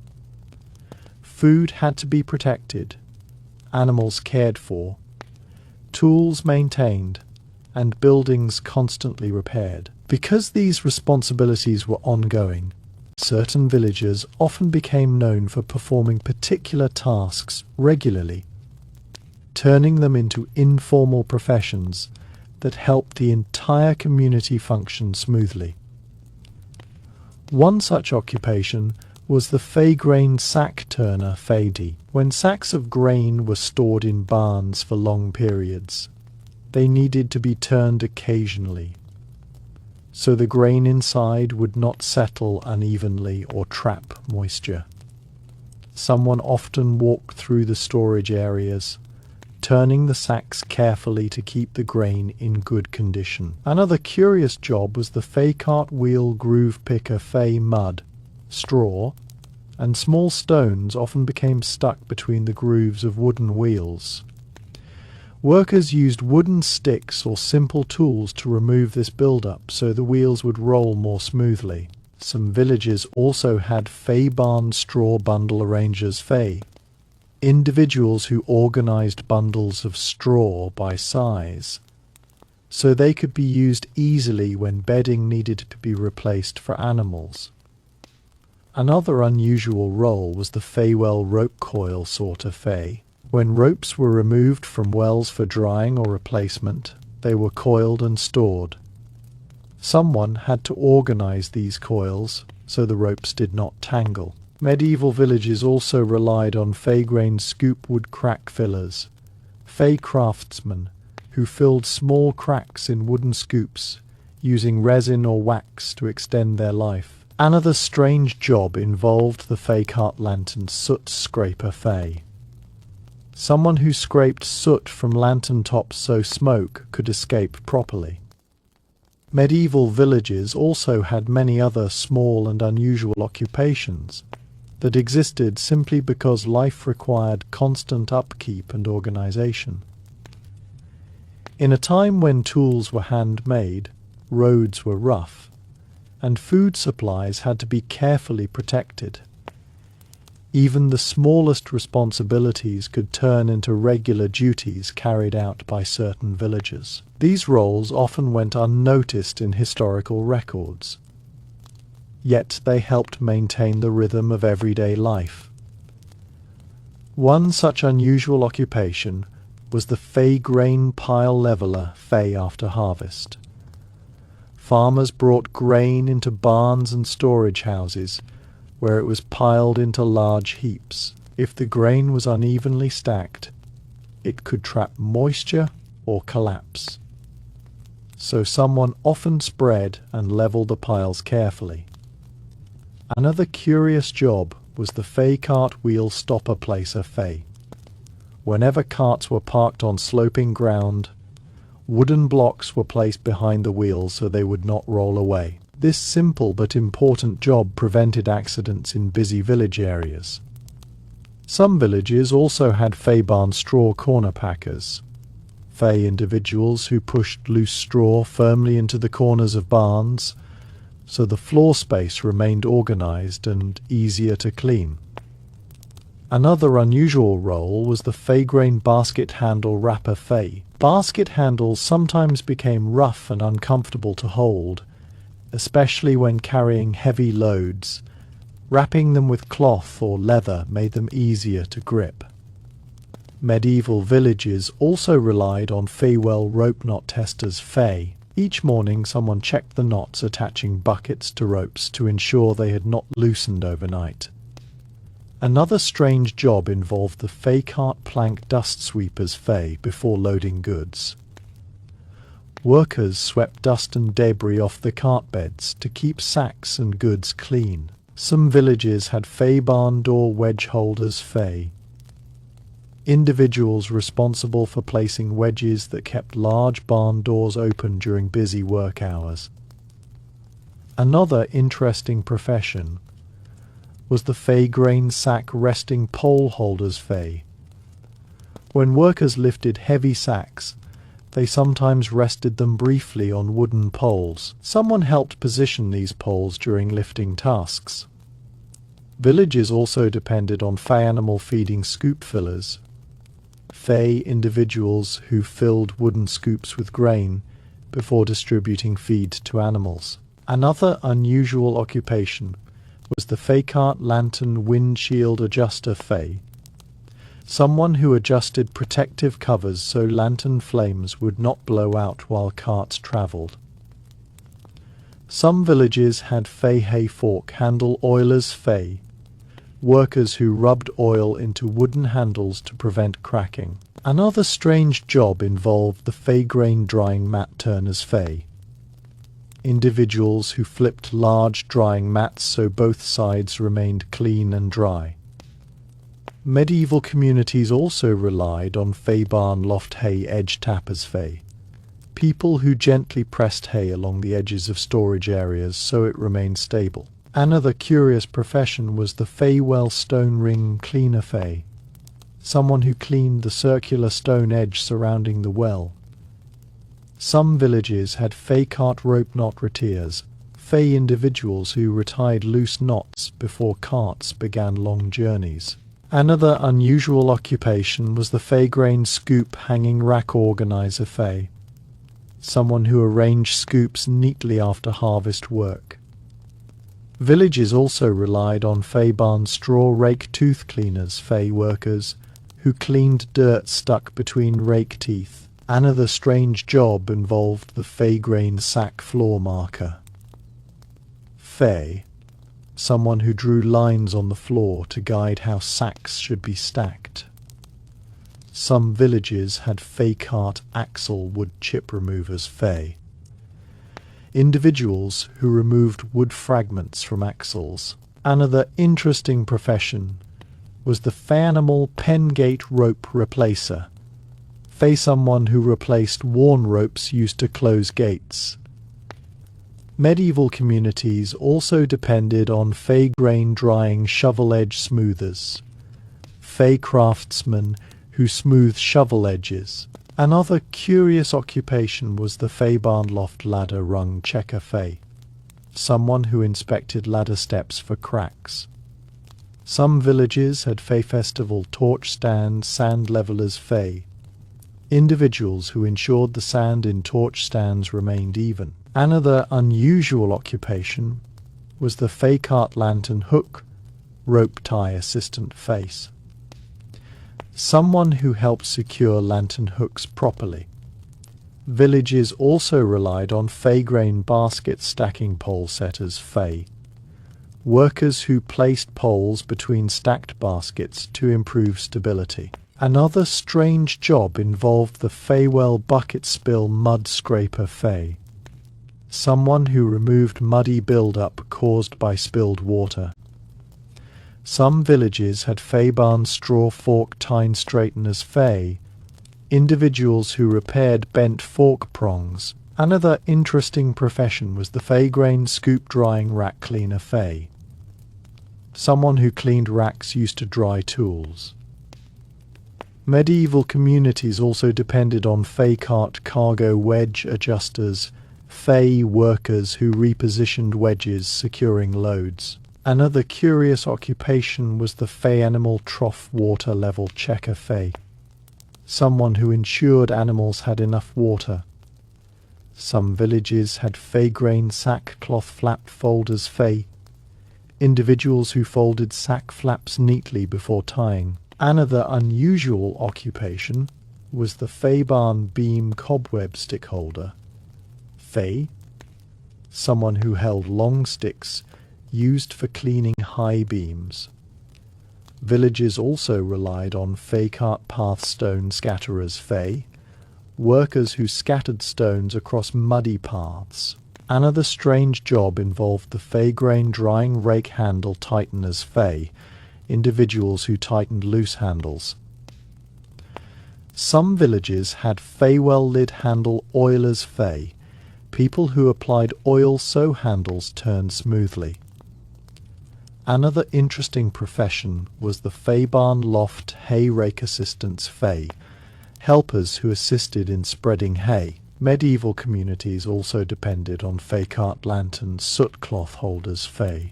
Food had to be protected, animals cared for, tools maintained, and buildings constantly repaired. Because these responsibilities were ongoing, certain villagers often became known for performing particular tasks regularly, turning them into informal professions that helped the entire community function smoothly. One such occupation was the Fey-grain sack turner Feydi. When sacks of grain were stored in barns for long periods, they needed to be turned occasionally, so the grain inside would not settle unevenly or trap moisture. Someone often walked through the storage areas, turning the sacks carefully to keep the grain in good condition. Another curious job was the Fey cart wheel groove picker Fey mud, straw, and small stones often became stuck between the grooves of wooden wheels. Workers used wooden sticks or simple tools to remove this build-up so the wheels would roll more smoothly. Some villages also had Fey barn straw bundle arrangers Fey, individuals who organized bundles of straw by size, so they could be used easily when bedding needed to be replaced for animals. Another unusual role was the Fey-well rope coil sorter Fey. When ropes were removed from wells for drying or replacement, they were coiled and stored. Someone had to organize these coils so the ropes did not tangle. Medieval villages also relied on Fey-grain scoop wood crack fillers, Fey craftsmen who filled small cracks in wooden scoops using resin or wax to extend their life. Another strange job involved the Fey cart lantern soot scraper Fey. Someone who scraped soot from lantern tops so smoke could escape properly. Medieval villages also had many other small and unusual occupations that existed simply because life required constant upkeep and organization. In a time when tools were handmade, roads were rough, and food supplies had to be carefully protected. Even the smallest responsibilities could turn into regular duties carried out by certain villagers. These roles often went unnoticed in historical records, yet they helped maintain the rhythm of everyday life. One such unusual occupation was the Fey grain pile leveler Fey after harvest. Farmers brought grain into barns and storage houses, where it was piled into large heaps. If the grain was unevenly stacked, it could trap moisture or collapse. So someone often spread and leveled the piles carefully. Another curious job was the Fey cart wheel stopper placer Fey. Whenever carts were parked on sloping ground, wooden blocks were placed behind the wheels so they would not roll away. This simple but important job prevented accidents in busy village areas. Some villages also had Fey barn straw corner packers, Fey individuals who pushed loose straw firmly into the corners of barns so the floor space remained organized and easier to clean. Another unusual role was the Fey grain basket handle wrapper Fey. Basket handles sometimes became rough and uncomfortable to hold, especially when carrying heavy loads. Wrapping them with cloth or leather made them easier to grip. Medieval villages also relied on Fey-well rope knot testers Fey. Each morning someone checked the knots attaching buckets to ropes to ensure they had not loosened overnight. Another strange job involved the Fey cart plank dust sweepers Fey before loading goods. Workers swept dust and debris off the cart beds to keep sacks and goods clean. Some villages had Fey barn door wedge holders Fey, individuals responsible for placing wedges that kept large barn doors open during busy work hours. Another interesting profession was the Fey grain sack resting pole holders Fey. When workers lifted heavy sacks, they sometimes rested them briefly on wooden poles. Someone helped position these poles during lifting tasks. Villages also depended on Fey animal feeding scoop fillers, Fey individuals who filled wooden scoops with grain before distributing feed to animals. Another unusual occupation was the Fey cart lantern windshield adjuster Fey, someone who adjusted protective covers so lantern flames would not blow out while carts travelled. Some villages had Fey hay fork handle oilers Fey, workers who rubbed oil into wooden handles to prevent cracking. Another strange job involved the Fey grain drying mat turners Fey, individuals who flipped large drying mats so both sides remained clean and dry. Medieval communities also relied on Fey barn loft hay edge tappers Fey, people who gently pressed hay along the edges of storage areas so it remained stable. Another curious profession was the Fey well stone ring cleaner Fey, someone who cleaned the circular stone edge surrounding the well. Some villages had Fey cart rope knot retiers, Fey individuals who retied loose knots before carts began long journeys. Another unusual occupation was the Fey grain scoop hanging rack organizer Fey, someone who arranged scoops neatly after harvest work. Villages also relied on Fey barn straw rake tooth cleaners, Fey workers who cleaned dirt stuck between rake teeth. Another strange job involved the Fey grain sack floor marker. Fey, someone who drew lines on the floor to guide how sacks should be stacked. Some villages had Fey cart axle wood chip removers, Fey. Individuals who removed wood fragments from axles. Another interesting profession was the Fey animal pen gate rope replacer. Fey, someone who replaced worn ropes used to close gates. Medieval communities also depended on Fey grain drying shovel edge smoothers. Fey craftsmen who smoothed shovel edges. Another curious occupation was the Fey barn loft ladder rung checker Fey, someone who inspected ladder steps for cracks. Some villages had Fey festival torch stand sand levelers Fey, individuals who ensured the sand in torch stands remained even. Another unusual occupation was the Fey cart lantern hook rope tie assistant face, someone who helped secure lantern hooks properly. Villages also relied on Fey grain basket stacking pole setters Fey, workers who placed poles between stacked baskets to improve stability. Another strange job involved the Feywell bucket spill mud scraper Fey, someone who removed muddy build-up caused by spilled water. Some villages had Fey barn straw fork tine straighteners Fey, individuals who repaired bent fork prongs. Another interesting profession was the Fey grain scoop drying rack cleaner Fey, someone who cleaned racks used to dry tools. Medieval communities also depended on Fey cart cargo wedge adjusters, Fey workers who repositioned wedges securing loads. Another curious occupation was the Fey animal trough water level checker Fey, someone who ensured animals had enough water. Some villages had Fey grain sack cloth flap folders Fey, individuals who folded sack flaps neatly before tying. Another unusual occupation was the Fey barn beam cobweb stick holder Fey, someone who held long sticks used for cleaning high beams. Villages also relied on Fey cart path stone scatterers Fey, workers who scattered stones across muddy paths. Another strange job involved the Fey grain drying rake handle tighteners Fey, individuals who tightened loose handles. Some villages had Feywell lid handle oilers Fey, people who applied oil so handles turned smoothly. Another interesting profession was the Fey barn loft hay rake assistants Fey, helpers who assisted in spreading hay. Medieval communities also depended on Fey cart lanterns soot cloth holders Fey,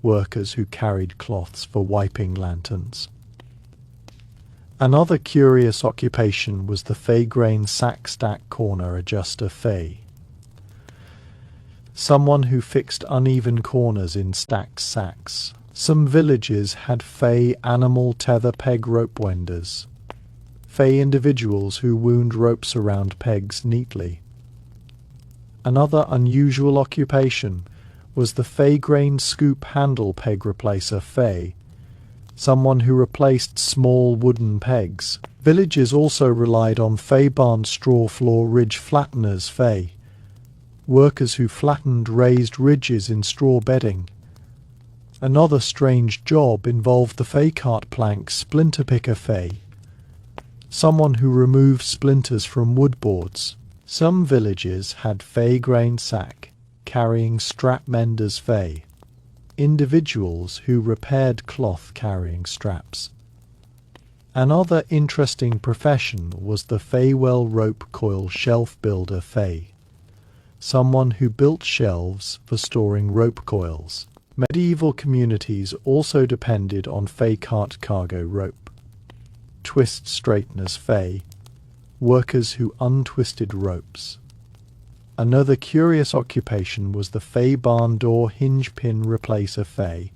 workers who carried cloths for wiping lanterns. Another curious occupation was the Fey grain sack stack corner adjuster Fey, someone who fixed uneven corners in stacked sacks. Some villages had Fey animal tether peg rope wenders, Fey individuals who wound ropes around pegs neatly. Another unusual occupation was the Fey grain scoop handle peg replacer Fey, someone who replaced small wooden pegs. Villages also relied on Fey barn straw floor ridge flatteners Fey, workers who flattened raised ridges in straw bedding. Another strange job involved the Fey cart plank splinter picker Fey, someone who removed splinters from wood boards. Some villages had Fey grain sack carrying strap menders Fey, individuals who repaired cloth carrying straps. Another interesting profession was the Feywell rope coil shelf builder Fey, someone who built shelves for storing rope coils. Medieval communities also depended on Fey cart cargo rope, twist straighteners Fey, workers who untwisted ropes. Another curious occupation was the Fey barn door hinge pin replacer Fey,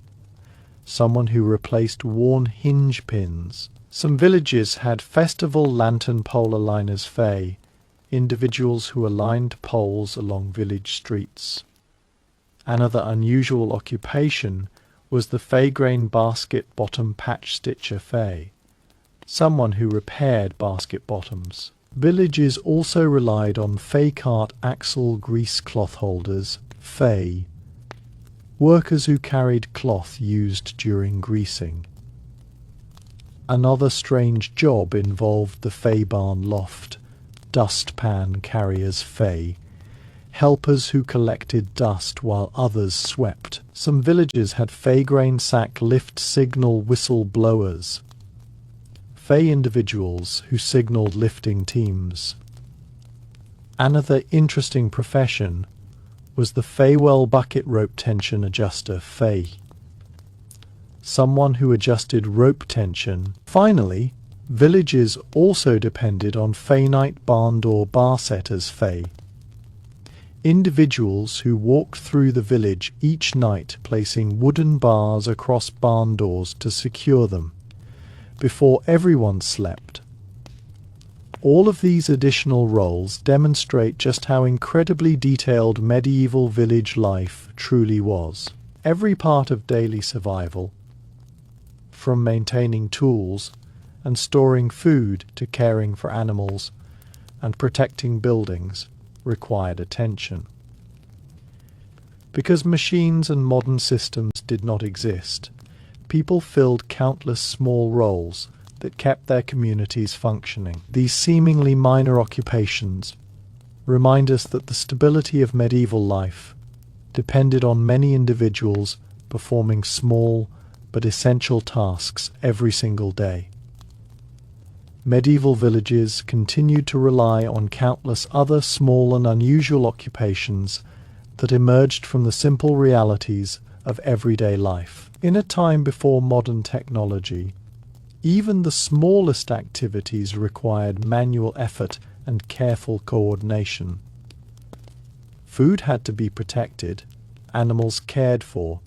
someone who replaced worn hinge pins. Some villages had festival lantern pole aligners Fey, individuals who aligned poles along village streets. Another unusual occupation was the Fey grain basket bottom patch stitcher Fey, someone who repaired basket bottoms. Villages also relied on Fey cart axle grease cloth holders Fey, workers who carried cloth used during greasing. Another strange job involved the Fey barn loft dustpan carriers Fey, helpers who collected dust while others swept. Some villages had Fey grain sack lift signal whistle blowers, Fey individuals who signaled lifting teams. Another interesting profession was the Fey well bucket rope tension adjuster Fey, someone who adjusted rope tension. Finally, villages also depended on Fey night barn door bar setters Fey, individuals who walked through the village each night placing wooden bars across barn doors to secure them before everyone slept. All of these additional roles demonstrate just how incredibly detailed medieval village life truly was. Every part of daily survival, from maintaining tools and storing food to caring for animals and protecting buildings, required attention. Because machines and modern systems did not exist, people filled countless small roles that kept their communities functioning. These seemingly minor occupations remind us that the stability of medieval life depended on many individuals performing small but essential tasks every single day. Medieval villages continued to rely on countless other small and unusual occupations that emerged from the simple realities of everyday life. In a time before modern technology, even the smallest activities required manual effort and careful coordination. Food had to be protected, animals cared for,